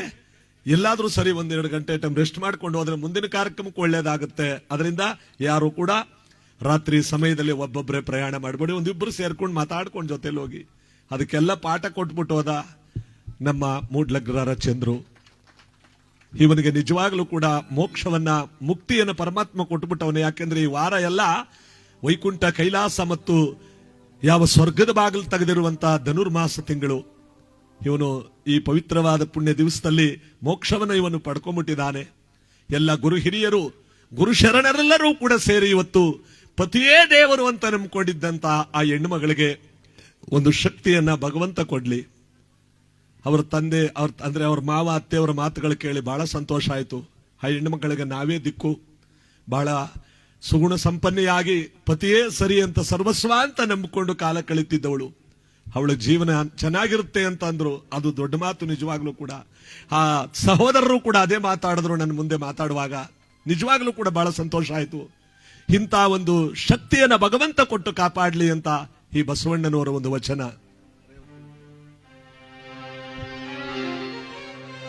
ಎಲ್ಲಾದ್ರೂ ಸರಿ 1-2 ಗಂಟೆ ಟೈಮ್ ರೆಸ್ಟ್ ಮಾಡ್ಕೊಂಡು ಹೋದ್ರೆ ಮುಂದಿನ ಕಾರ್ಯಕ್ರಮಕ್ಕೆ ಒಳ್ಳೇದಾಗುತ್ತೆ. ಅದರಿಂದ ಯಾರು ಕೂಡ ರಾತ್ರಿ ಸಮಯದಲ್ಲಿ ಒಬ್ಬೊಬ್ಬರೇ ಪ್ರಯಾಣ ಮಾಡಬೇಡಿ, ಒಂದಿಬ್ರು ಸೇರ್ಕೊಂಡು ಮಾತಾಡ್ಕೊಂಡು ಜೊತೆಲಿ ಹೋಗಿ. ಅದಕ್ಕೆಲ್ಲ ಪಾಠ ಕೊಟ್ಬಿಟ್ಟು ಹೋದ ನಮ್ಮ ಮೂಡ್ಲಗ್ರಹಾರ ಚಂದ್ರು. ಇವನಿಗೆ ನಿಜವಾಗ್ಲೂ ಕೂಡ ಮೋಕ್ಷವನ್ನ, ಮುಕ್ತಿಯನ್ನು ಪರಮಾತ್ಮ ಕೊಟ್ಬಿಟ್ಟವನು. ಯಾಕೆಂದ್ರೆ ಈ ವಾರ ಎಲ್ಲ ವೈಕುಂಠ, ಕೈಲಾಸ ಮತ್ತು ಯಾವ ಸ್ವರ್ಗದ ಬಾಗಿಲು ತೆಗೆದಿರುವಂತಹ ಧನುರ್ಮಾಸ ತಿಂಗಳು. ಇವನು ಈ ಪವಿತ್ರವಾದ ಪುಣ್ಯ ದಿವಸದಲ್ಲಿ ಮೋಕ್ಷವನ್ನು ಇವನು ಪಡ್ಕೊಂಡ್ಬಿಟ್ಟಿದ್ದಾನೆ. ಎಲ್ಲ ಗುರು ಹಿರಿಯರು, ಗುರು ಶರಣರೆಲ್ಲರೂ ಕೂಡ ಸೇರಿ ಇವತ್ತು ಪತಿಯೇ ದೇವರು ಅಂತ ನಂಬಿಕೊಂಡಿದ್ದಂತ ಆ ಹೆಣ್ಣು ಮಗಳಿಗೆ ಒಂದು ಶಕ್ತಿಯನ್ನ ಭಗವಂತ ಕೊಡ್ಲಿ. ಅವರ ತಂದೆ, ಅವ್ರ ಮಾವ, ಅತ್ತೆಯವರ ಮಾತುಗಳು ಕೇಳಿ ಬಹಳ ಸಂತೋಷ ಆಯಿತು. ಆ ಹೆಣ್ಣು ಮಕ್ಕಳಿಗೆ ನಾವೇ ದಿಕ್ಕು. ಬಹಳ ಸುಗುಣ ಸಂಪನ್ನೆಯಾಗಿ ಪತಿಯೇ ಸರಿ ಅಂತ ಸರ್ವಸ್ವ ಅಂತ ನಂಬಿಕೊಂಡು ಕಾಲ ಕಳೀತಿದ್ದವಳು. ಅವಳ ಜೀವನ ಚೆನ್ನಾಗಿರುತ್ತೆ ಅಂತ ಅಂದ್ರು. ಅದು ದೊಡ್ಡ ಮಾತು ನಿಜವಾಗ್ಲೂ ಕೂಡ. ಆ ಸಹೋದರರು ಕೂಡ ಅದೇ ಮಾತಾಡಿದ್ರು ನನ್ನ ಮುಂದೆ ಮಾತಾಡುವಾಗ. ನಿಜವಾಗ್ಲೂ ಕೂಡ ಬಹಳ ಸಂತೋಷ ಆಯಿತು. ಇಂಥ ಒಂದು ಶಕ್ತಿಯನ್ನ ಭಗವಂತ ಕೊಟ್ಟು ಕಾಪಾಡ್ಲಿ ಅಂತ ಈ ಬಸವಣ್ಣನವರ ಒಂದು ವಚನ.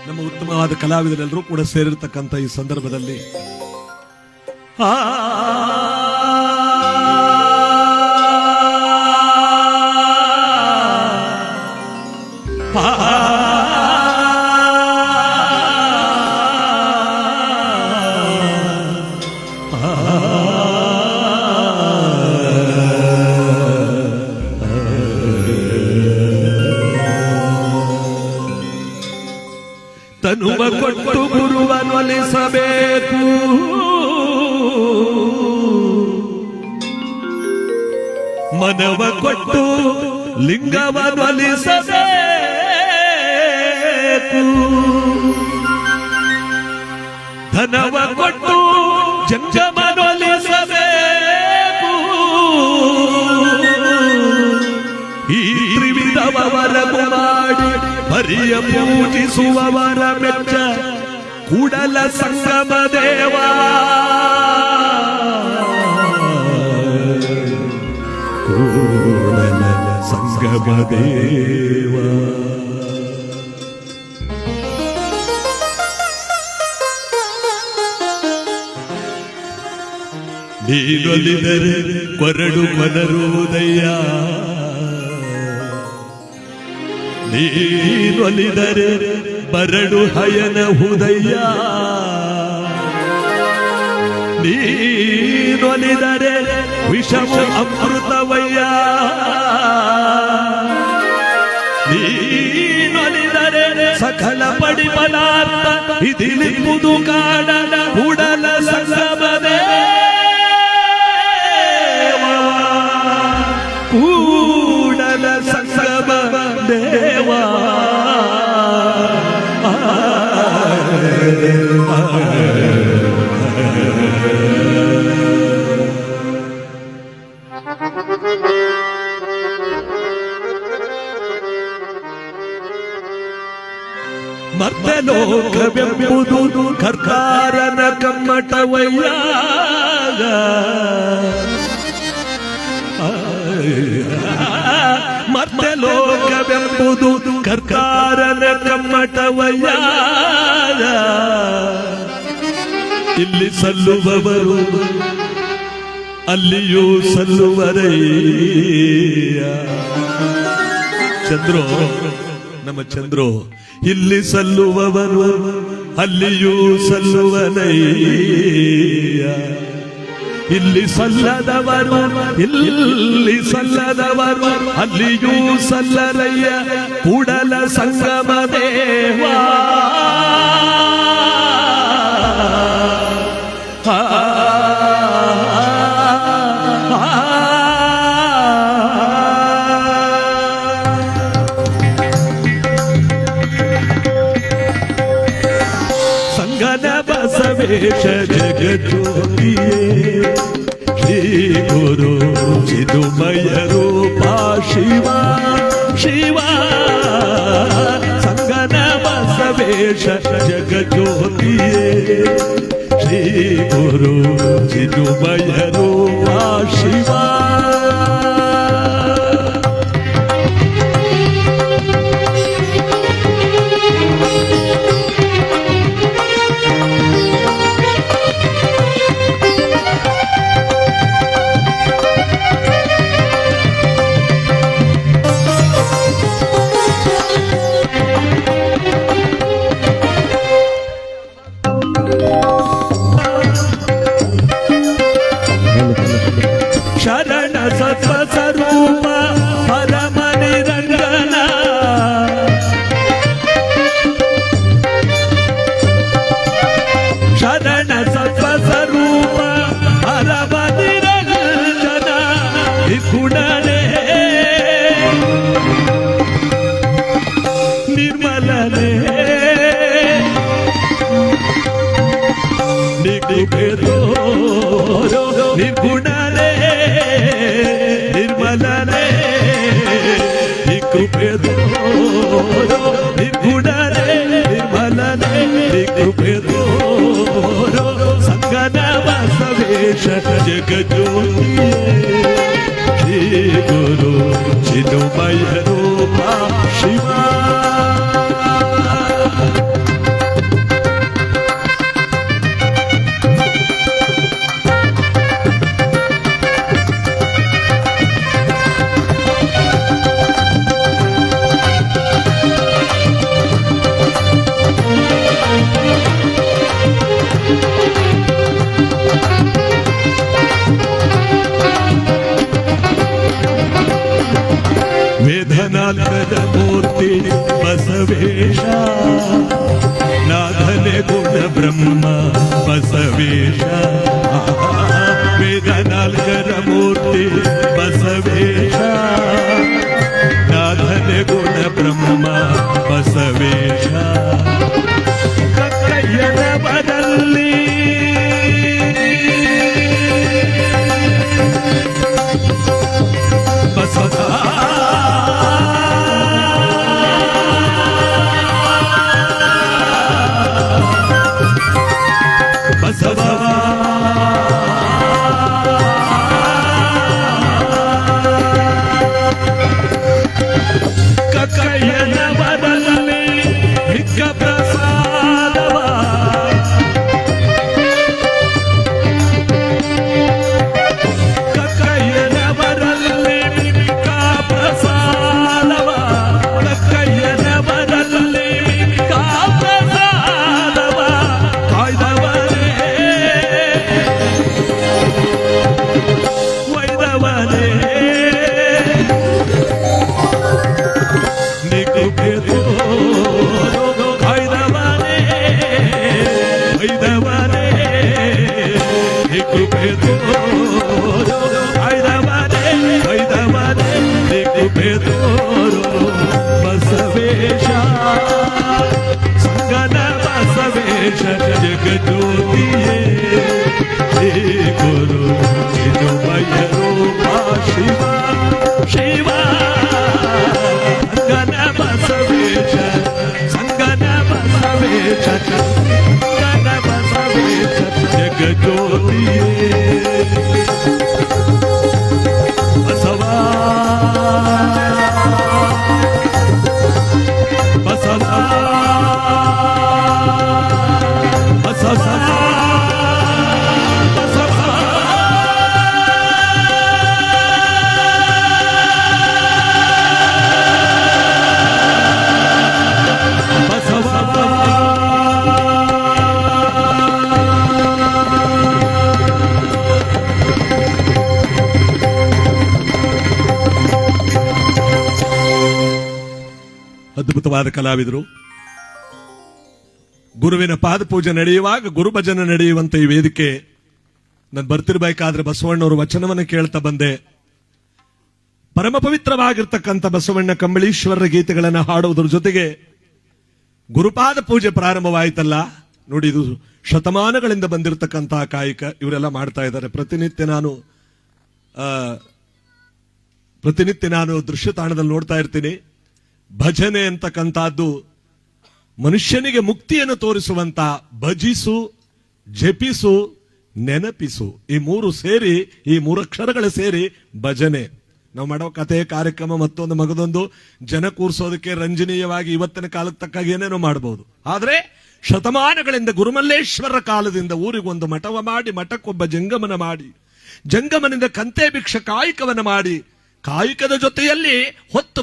ನಮ್ಮ ಉತ್ತಮವಾದ ಕಲಾವಿದರೆಲ್ಲರೂ ಕೂಡ ಸೇರಿರ್ತಕ್ಕಂಥ ಈ ಸಂದರ್ಭದಲ್ಲಿ ತನುವ ಕೊಟ್ಟು ಗುರುವನ್ನೊಲಿಸಬೇಕು, ಮನವ ಕೊಟ್ಟು ಲಿಂಗವನ್ನೊಲಿಸಬೇಕು, ಧನವ ಕೊಟ್ಟು ಜಂಜಮನೊಲಿಸಬೇಕು. ಈ ತ್ರಿವಿಧವರಗು ಮಾಡಿ ಹರಿಯ ಪೂಜಿಸುವವರ ಮೆಚ್ಚ ಕೂಡಲ ಸಂಗಮ ದೇವ. ಕೂಡಲ ಸಂಗಮ ದೇವ. ನೀನೊಲಿದರೆ ಕೊರಡು ಕೊನರುವುದಯ್ಯ, ನೀನೊಲಿದರೆ ಬರಡು ಹಯನ ಹುದಯ್ಯ, ನೀನೊಲಿದರೆ ವಿಷಮ ಅಮೃತವಯ್ಯ, ನೀನೊಲಿದರೆ ಸಕಲ ಪಡಿಪದಾರ್ಥ ಇದಿಲಿಂಬುದು ಕಾಣದ ಕೂಡಲ ಸಂಗಮ ದೇವ. ಕೂಡಲ ಕೂಡಲ ಸಂಗಮ ದೇವಾ ಮರ್ತ್ಯಲೋಕವೆಂಬುದು ಕರ್ತಾರನ ಕಮ್ಮಟವಯ್ಯ ಮರ್ತ್ಯಲೋಕವೆಂಬುದು ಕರ್ತಾರನ ಕಮ್ಮಟವಯ್ಯ ಇಲ್ಲಿ ಸಲ್ಲುವವರು ಅಲ್ಲಿಯೂ ಸಲ್ಲುವರಯ್ಯ. ಚಂದ್ರು, ನಮ್ಮ ಚಂದ್ರು, ಇಲ್ಲಿ ಸಲ್ಲುವವರು ಅಲ್ಲಿಯೂ ಸಲ್ಲುವನಯ್ಯ. ಇಲ್ಲಿ ಸಲ್ಲದವರು ಅಲ್ಲಿಯೂ ಸಲ್ಲರಯ್ಯ. ಕೂಡಲ ಸಂಗಮ ದೇವಾ ಬಸವೇಶ ಜಗಜ್ಯೋತಿಯೇ ಶ್ರೀ ಗುರು ಚಿದುಮಯ ರೂಪ ಶಿವ ಶಿವ. ಸಂಗನ ಬಸವೇಶ ಜಗಜ್ಯೋತಿಯೇ ಶ್ರೀ ಗುರು ಚಿದುಮಯ ರೂಪ ಶಿವ. ಶರಣ ಸತ್ವ ಸ್ವರೂಪ ಪರಮ ನಿರಂಜನ. ಶರಣ ಸತ್ವ ಸ್ವರೂಪ ಪರಮ ನಿರಂಜನ. ನಿಪುಣನೇ ನಿರ್ಮಲನೇ ನಿಗುಬೇರೋ ನಿರ್ಗುಣನೇ ನಿರ್ಮಲನೇ ನಿಕೃಪೆದೋ ನಿರ್ಗುಣನೇ ನಿರ್ಮಲನೇ ನಿಕೃಪೆದೋ. ಸಂಗನ ಬಸವೇಶ ಜಗಜ್ಯೋತಿಯೇ ಶ್ರೀ ಗುರು ಚಿದುಮಯ ರೂಪ ಶಿವ. ವೇದನಾಲ್ಕದ ಮೂರ್ತಿ ಬಸವೇಶ ನಾಥನೆ ಗುಣ ಬ್ರಹ್ಮ ಬಸವೇಶ. ವೇದನಾಲ್ಕರ ಮೂರ್ತಿ ಬಸವೇಶ ನಾಥನೆ ಗುಣ ಬ್ರಹ್ಮ ಬಸವೇಶ. ಕಕ್ಕಯ್ಯನವರಲ್ಲಿ ಬಸವ ಬಸವ ಕೃಪೆ ತೋರು ಬಸವೇಶ ಸಂಗನ ಬಸವೇಶ ಜಗಜ್ಯೋತಿಯೇ ಗುರು ಚಿನ್ಮಯ ರೂಪ ಶಿವ ಶಿವ ಸಂಗನ ಬಸವೇಶ ಸಂಗನ ಬಸವೇಶ ಸಂಗನ ಬಸವೇಶ ಜಗಜ್ಯೋತಿಯೇ ಬಸವಾ ಬಸವಾ ಬಸವಾ ಅದ್ಭುತವಾದ ಕಲಾವಿದರು. ಗುರುವಿನ ಪಾದಪೂಜೆ ನಡೆಯುವಾಗ ಗುರುಭಜನೆ ನಡೆಯುವಂತ ಈ ವೇದಿಕೆ ನಾನು ಬರ್ತಿರ್ಬೇಕಾದ್ರೆ ಬಸವಣ್ಣವರು ವಚನವನ್ನು ಕೇಳ್ತಾ ಬಂದೆ. ಪರಮ ಪವಿತ್ರವಾಗಿರ್ತಕ್ಕಂಥ ಬಸವಣ್ಣ ಕಂಬಳೀಶ್ವರರ ಗೀತೆಗಳನ್ನು ಹಾಡುವುದರ ಜೊತೆಗೆ ಗುರುಪಾದ ಪೂಜೆ ಪ್ರಾರಂಭವಾಯಿತಲ್ಲ ನೋಡಿ, ಇದು ಶತಮಾನಗಳಿಂದ ಬಂದಿರತಕ್ಕಂತಹ ಕಾಯಕ ಇವರೆಲ್ಲ ಮಾಡ್ತಾ ಇದ್ದಾರೆ. ಪ್ರತಿನಿತ್ಯ ನಾನು ದೃಶ್ಯ ತಾಣದಲ್ಲಿ ನೋಡ್ತಾ ಇರ್ತೀನಿ. ಭಜನೆ ಅಂತಕ್ಕಂಥದ್ದು ಮನುಷ್ಯನಿಗೆ ಮುಕ್ತಿಯನ್ನು ತೋರಿಸುವಂತ ಭಜಿಸು, ಜಪಿಸು, ನೆನಪಿಸು, ಈ ಮೂರು ಸೇರಿ, ಈ ಮೂರಕ್ಷರಗಳು ಸೇರಿ ಭಜನೆ. ನಾವು ಮಾಡೋ ಕಥೆ ಕಾರ್ಯಕ್ರಮ ಮತ್ತೊಂದು ಮಗದೊಂದು ಜನ ಕೂರಿಸೋದಕ್ಕೆ ರಂಜನೀಯವಾಗಿ ಇವತ್ತಿನ ಕಾಲಕ್ಕೆ ತಕ್ಕಾಗಿ ಏನೇನೋ ಮಾಡಬಹುದು. ಆದ್ರೆ ಶತಮಾನಗಳಿಂದ ಗುರುಮಲ್ಲೇಶ್ವರರ ಕಾಲದಿಂದ ಊರಿಗೊಂದು ಮಠವ ಮಾಡಿ, ಮಠಕ್ಕೊಬ್ಬ ಜಂಗಮನ ಮಾಡಿ, ಜಂಗಮನಿಂದ ಕಂತೆ ಭಿಕ್ಷ ಕಾಯಕವನ್ನು ಮಾಡಿ, ಕಾಯಕದ ಜೊತೆಯಲ್ಲಿ ಹೊತ್ತು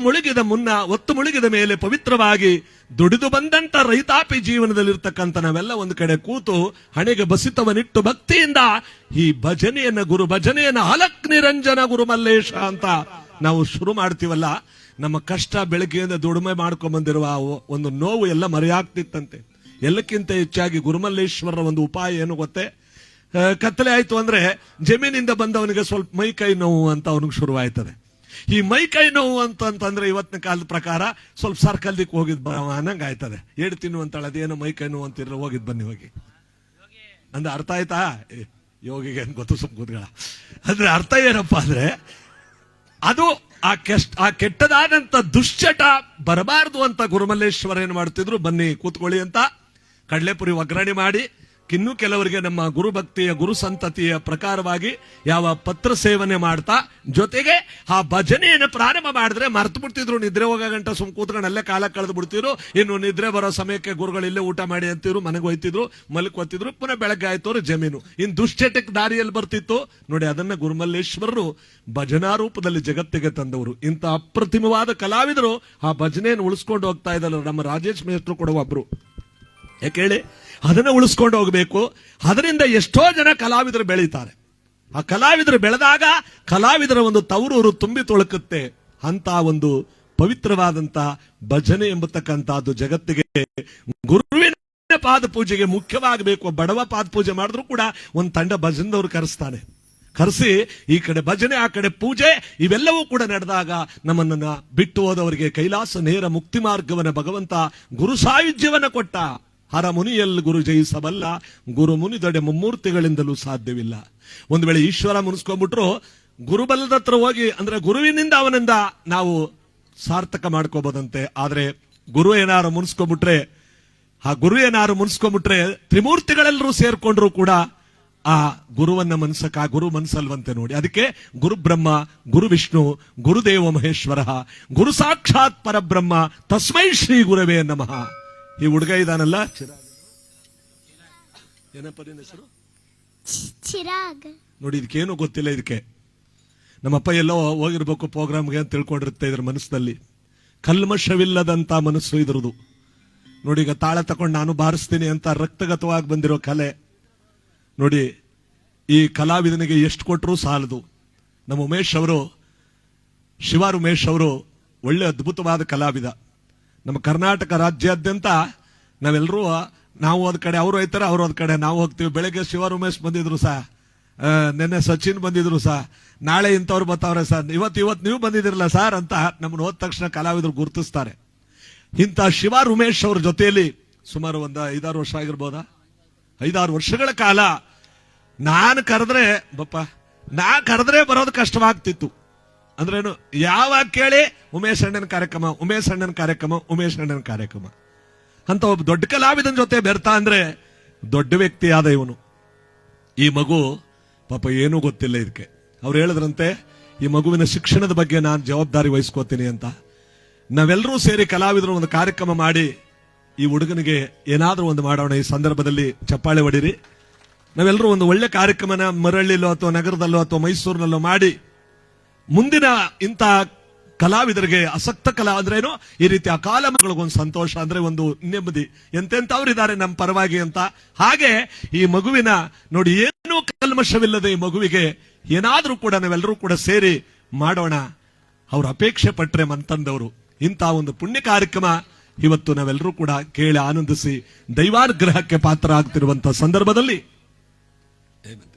ಮುಳುಗಿದ ಮೇಲೆ ಪವಿತ್ರವಾಗಿ ದುಡಿದು ಬಂದಂತ ರೈತಾಪಿ ಜೀವನದಲ್ಲಿರ್ತಕ್ಕಂಥ ನಾವೆಲ್ಲ ಒಂದು ಕಡೆ ಕೂತು ಹಣೆಗೆ ಬಸಿತವನಿಟ್ಟು ಭಕ್ತಿಯಿಂದ ಈ ಭಜನೆಯನ್ನ, ಗುರು ಭಜನೆಯನ್ನ ಅಲಕ್ ನಿರಂಜನ ಗುರುಮಲ್ಲೇಶ ಅಂತ ನಾವು ಶುರು ಮಾಡ್ತೀವಲ್ಲ, ನಮ್ಮ ಕಷ್ಟ ಬೆಳಗ್ಗೆಯಿಂದ ದುಡಿಮೆ ಮಾಡ್ಕೊಂಡ್ ಬಂದಿರುವ ಒಂದು ನೋವು ಎಲ್ಲ ಮರೆಯಾಗ್ತಿತ್ತಂತೆ. ಎಲ್ಲಕ್ಕಿಂತ ಹೆಚ್ಚಾಗಿ ಗುರುಮಲ್ಲೇಶ್ವರರ ಒಂದು ಉಪಾಯ ಏನು ಗೊತ್ತೇ? ಕತ್ತಲೆ ಆಯ್ತು ಅಂದ್ರೆ ಜಮೀನಿಂದ ಬಂದವನಿಗೆ ಸ್ವಲ್ಪ ಮೈ ಕೈ ನೋವು ಅಂತ ಅವನಿಗೆ ಶುರುವಾಯ್ತದೆ. ಈ ಮೈ ಕೈ ನೋವು ಅಂತಂದ್ರೆ ಇವತ್ತಿನ ಕಾಲದ ಪ್ರಕಾರ ಸ್ವಲ್ಪ ಸರ್ಕಲ್ದಿಕ್ ಹೋಗಿದ್ ಅನ್ನಂಗ ಆಯ್ತದೆ. ಏಡ್ ತಿನ್ನುವಂತಾಳ ಅದೇನೋ ಮೈ ಕೈ ನೋವು ಅಂತಿರ, ಹೋಗಿದ್ ಬನ್ನಿ ಹೋಗಿ ಅಂದ್ರೆ ಅರ್ಥ ಆಯ್ತಾ? ಯೋಗಿಗೆ ಗೊತ್ತು ಸುಮ್ಕೂತ್ಗಳ ಅಂದ್ರೆ ಅರ್ಥ ಏನಪ್ಪಾ ಅಂದ್ರೆ ಅದು ಆ ಕೆಟ್ಟದಾದಂತ ದುಶ್ಚಟ ಬರಬಾರದು ಅಂತ ಗುರುಮಲ್ಲೇಶ್ವರ ಏನ್ ಮಾಡ್ತಿದ್ರು, ಬನ್ನಿ ಕೂತ್ಕೊಳ್ಳಿ ಅಂತ ಕಡಲೆಪುರಿ ಒಗ್ಗರಣೆ ಮಾಡಿ, ಇನ್ನು ಕೆಲವರಿಗೆ ನಮ್ಮ ಗುರುಭಕ್ತಿಯ ಗುರು ಸಂತತಿಯ ಪ್ರಕಾರವಾಗಿ ಯಾವ ಪತ್ರ ಸೇವನೆ ಮಾಡ್ತಾ ಜೊತೆಗೆ ಆ ಭಜನೆಯನ್ನು ಪ್ರಾರಂಭ ಮಾಡಿದ್ರೆ ಮರ್ತು ಬಿಡ್ತಿದ್ರು. ನಿದ್ರೆ ಹೋಗೋ ಗಂಟ ಸುಮ್ ಕೂತ್ಕೊಂಡು ಅಲ್ಲೇ ಕಾಲ ಕಳೆದು ಬಿಡ್ತಿದ್ರು. ಇನ್ನು ನಿದ್ರೆ ಬರೋ ಸಮಯಕ್ಕೆ ಗುರುಗಳು ಇಲ್ಲೇ ಊಟ ಮಾಡಿ ಅಂತಿದ್ರು, ಮನೆಗೆ ಹೋಯ್ತಿದ್ರು, ಮಲ್ಕೋತಿದ್ರು, ಪುನಃ ಬೆಳಗ್ಗೆ ಆಯ್ತವ್ರು ಜಮೀನು. ಇನ್ ದುಶ್ಚಟಕ್ಕೆ ದಾರಿಯಲ್ಲಿ ಬರ್ತಿತ್ತು ನೋಡಿ. ಅದನ್ನ ಗುರುಮಲ್ಲೇಶ್ವರರು ಭಜನಾ ರೂಪದಲ್ಲಿ ಜಗತ್ತಿಗೆ ತಂದವರು. ಇಂಥ ಅಪ್ರತಿಮವಾದ ಕಲಾವಿದರು ಆ ಭಜನೆಯನ್ನು ಉಳಿಸ್ಕೊಂಡು ಹೋಗ್ತಾ ಇದ್ದಾರೆ. ನಮ್ಮ ರಾಜೇಶ್ ಮೇಷ್ಟ್ರು ಕೂಡ ಒಬ್ರು. ಯಾಕೆ ಹೇಳಿ, ಅದನ್ನ ಉಳಿಸ್ಕೊಂಡು ಹೋಗಬೇಕು. ಅದರಿಂದ ಎಷ್ಟೋ ಜನ ಕಲಾವಿದರು ಬೆಳೀತಾರೆ. ಆ ಕಲಾವಿದರು ಬೆಳೆದಾಗ ಕಲಾವಿದರ ಒಂದು ತವರೂರು ತುಂಬಿ ತೊಳಕುತ್ತೆ. ಅಂತ ಒಂದು ಪವಿತ್ರವಾದಂತ ಭಜನೆ ಎಂಬತಕ್ಕಂತಹದ್ದು ಜಗತ್ತಿಗೆ ಗುರುವಿನ ಪಾದ ಪೂಜೆಗೆ ಮುಖ್ಯವಾಗಬೇಕು. ಬಡವ ಪಾದ ಪೂಜೆ ಮಾಡಿದ್ರು ಕೂಡ ಒಂದು ತಂಡ ಭಜನದವ್ರು ಕರೆಸಿ ಈ ಕಡೆ ಭಜನೆ ಆ ಕಡೆ ಪೂಜೆ ಇವೆಲ್ಲವೂ ಕೂಡ ನಡೆದಾಗ ನಮ್ಮನ್ನ ಬಿಟ್ಟು ಹೋದವರಿಗೆ ಕೈಲಾಸ ನೇರ ಮುಕ್ತಿ ಮಾರ್ಗವನ್ನ ಭಗವಂತ ಗುರು ಸಾಯುಜ್ಯವನ್ನ ಕೊಟ್ಟ. ಹರ ಮುನಿಯಲ್ಲಿ ಗುರು ಜಯಿಸಬಲ್ಲ, ಗುರು ಮುನಿದೊಡೆ ಮುಮ್ಮೂರ್ತಿಗಳಿಂದಲೂ ಸಾಧ್ಯವಿಲ್ಲ. ಒಂದು ವೇಳೆ ಈಶ್ವರ ಮುನಿಸ್ಕೊಂಡ್ಬಿಟ್ರು ಗುರುಬಲದ ಹತ್ರ ಹೋಗಿ ಅಂದ್ರೆ ಗುರುವಿನಿಂದ ಅವನಿಂದ ನಾವು ಸಾರ್ಥಕ ಮಾಡ್ಕೋಬಹುದಂತೆ. ಆದ್ರೆ ಗುರು ಏನಾರು ಮುನಿಸ್ಕೊಂಡ್ಬಿಟ್ರೆ ತ್ರಿಮೂರ್ತಿಗಳೆಲ್ಲರೂ ಸೇರ್ಕೊಂಡ್ರು ಕೂಡ ಆ ಗುರುವನ್ನ ಮನ್ಸಕ್ ಆ ಗುರು ಮನ್ಸಲ್ವಂತೆ ನೋಡಿ. ಅದಕ್ಕೆ ಗುರು ಬ್ರಹ್ಮ, ಗುರು ವಿಷ್ಣು, ಗುರುದೇವ ಮಹೇಶ್ವರ, ಗುರು ಸಾಕ್ಷಾತ್ ಪರಬ್ರಹ್ಮ, ತಸ್ಮೈ ಶ್ರೀ ಗುರವೇ ನಮಃ. ಈ ಹುಡುಗ ಇದಾನಲ್ಲ ಏನಪ್ಪ ಹೆಸರು? ಚಿರಾಗ್. ನೋಡಿ, ಇದಕ್ಕೇನು ಗೊತ್ತಿಲ್ಲ. ಇದಕ್ಕೆ ನಮ್ಮಪ್ಪ ಎಲ್ಲೋ ಹೋಗಿರ್ಬೇಕು ಪ್ರೋಗ್ರಾಮ್ಗೆ ಅಂತ ತಿಳ್ಕೊಂಡಿರುತ್ತೆ ಇದ್ರ ಮನಸ್ಸಿನಲ್ಲಿ. ಕಲ್ಮಶವಿಲ್ಲದಂತ ಮನಸ್ಸು ಇದ್ರದು ನೋಡಿ. ಈಗ ತಾಳ ತಕೊಂಡು ನಾನು ಬಾರಿಸ್ತೀನಿ ಅಂತ ರಕ್ತಗತವಾಗಿ ಬಂದಿರೋ ಕಲೆ ನೋಡಿ. ಈ ಕಲಾವಿದನಿಗೆ ಎಷ್ಟು ಕೊಟ್ಟರು ಸಾಲದು. ನಮ್ಮ ಉಮೇಶ್ ಅವರು, ಶಿವಾರ್ ಉಮೇಶ್ ಅವರು ಒಳ್ಳೆ ಅದ್ಭುತವಾದ ಕಲಾವಿದ. ನಮ್ಮ ಕರ್ನಾಟಕ ರಾಜ್ಯಾದ್ಯಂತ ನಾವೆಲ್ಲರೂ, ನಾವು ಒಂದ್ ಕಡೆ ಅವರು ಹೋಯ್ತಾರೆ, ಅವ್ರು ಒಂದ್ ಕಡೆ ನಾವು ಹೋಗ್ತೀವಿ. ಬೆಳಗ್ಗೆ ಶಿವಾರ್ ಉಮೇಶ್ ಬಂದಿದ್ರು ಸಹ ನಿನ್ನೆ ಸಚಿನ್ ಬಂದಿದ್ರು ಸರ್, ನಾಳೆ ಇಂಥವ್ರು ಬರ್ತಾವ್ರೆ ಸರ್, ಇವತ್ತು ನೀವು ಬಂದಿದಿರಲ್ಲ ಸರ್ ಅಂತ ನಮ್ಮನ್ನು ಹೋದ ತಕ್ಷಣ ಕಲಾವಿದರು ಗುರುತಿಸ್ತಾರೆ. ಇಂಥ ಶಿವ ಉಮೇಶ್ ಅವ್ರ ಜೊತೆಯಲ್ಲಿ ಸುಮಾರು ಒಂದು 5-6 ವರ್ಷ ಆಗಿರ್ಬೋದಾ, 5-6 ವರ್ಷಗಳ ಕಾಲ ನಾನು ಕರೆದ್ರೆ ಬರೋದು ಕಷ್ಟವಾಗ್ತಿತ್ತು. ಅಂದ್ರೇನು, ಯಾವಾಗ ಕೇಳಿ ಉಮೇಶ್ ಅಣ್ಣನ ಕಾರ್ಯಕ್ರಮ ಅಂತ ಒಬ್ಬ ದೊಡ್ಡ ಕಲಾವಿದನ ಜೊತೆ ಬೆರ್ತಾ ಅಂದ್ರೆ ದೊಡ್ಡ ವ್ಯಕ್ತಿ ಆದ ಇವನು. ಈ ಮಗು ಪಾಪ ಏನೂ ಗೊತ್ತಿಲ್ಲ ಇದಕ್ಕೆ. ಅವ್ರು ಹೇಳಿದ್ರಂತೆ, ಈ ಮಗುವಿನ ಶಿಕ್ಷಣದ ಬಗ್ಗೆ ನಾನು ಜವಾಬ್ದಾರಿ ವಹಿಸ್ಕೋತೀನಿ ಅಂತ. ನಾವೆಲ್ಲರೂ ಸೇರಿ ಕಲಾವಿದರು ಒಂದು ಕಾರ್ಯಕ್ರಮ ಮಾಡಿ ಈ ಹುಡುಗನಿಗೆ ಏನಾದ್ರೂ ಒಂದು ಮಾಡೋಣ. ಈ ಸಂದರ್ಭದಲ್ಲಿ ಚಪ್ಪಾಳೆ ಹೊಡಿರಿ. ನಾವೆಲ್ಲರೂ ಒಂದು ಒಳ್ಳೆ ಕಾರ್ಯಕ್ರಮನ ಮರಳ್ಳಿಲೋ ಅಥವಾ ನಗರದಲ್ಲೋ ಅಥವಾ ಮೈಸೂರಿನಲ್ಲೋ ಮಾಡಿ ಮುಂದಿನ ಇಂಥ ಕಲಾವಿದರಿಗೆ, ಆಸಕ್ತ ಅಂದ್ರೇನು, ಈ ರೀತಿ ಅಕಾಲ ಮಗಳಿಗೊಂದು ಸಂತೋಷ ಅಂದ್ರೆ ಒಂದು ನೆಮ್ಮದಿ, ಎಂತೆಂಥವ್ರಿದ್ದಾರೆ ನಮ್ಮ ಪರವಾಗಿ ಅಂತ. ಹಾಗೆ ಈ ಮಗುವಿನ ನೋಡಿ, ಏನೂ ಕಲ್ಮಶವಿಲ್ಲದೆ ಈ ಮಗುವಿಗೆ ಏನಾದ್ರೂ ಕೂಡ ನಾವೆಲ್ಲರೂ ಕೂಡ ಸೇರಿ ಮಾಡೋಣ. ಅವ್ರ ಅಪೇಕ್ಷೆ ಪಟ್ರೆ ಮಂತಂದವರು ಇಂಥ ಒಂದು ಪುಣ್ಯ ಕಾರ್ಯಕ್ರಮ ಇವತ್ತು ನಾವೆಲ್ಲರೂ ಕೂಡ ಕೇಳಿ ಆನಂದಿಸಿ ದೈವಾನುಗ್ರಹಕ್ಕೆ ಪಾತ್ರ ಆಗ್ತಿರುವಂತಹ ಸಂದರ್ಭದಲ್ಲಿ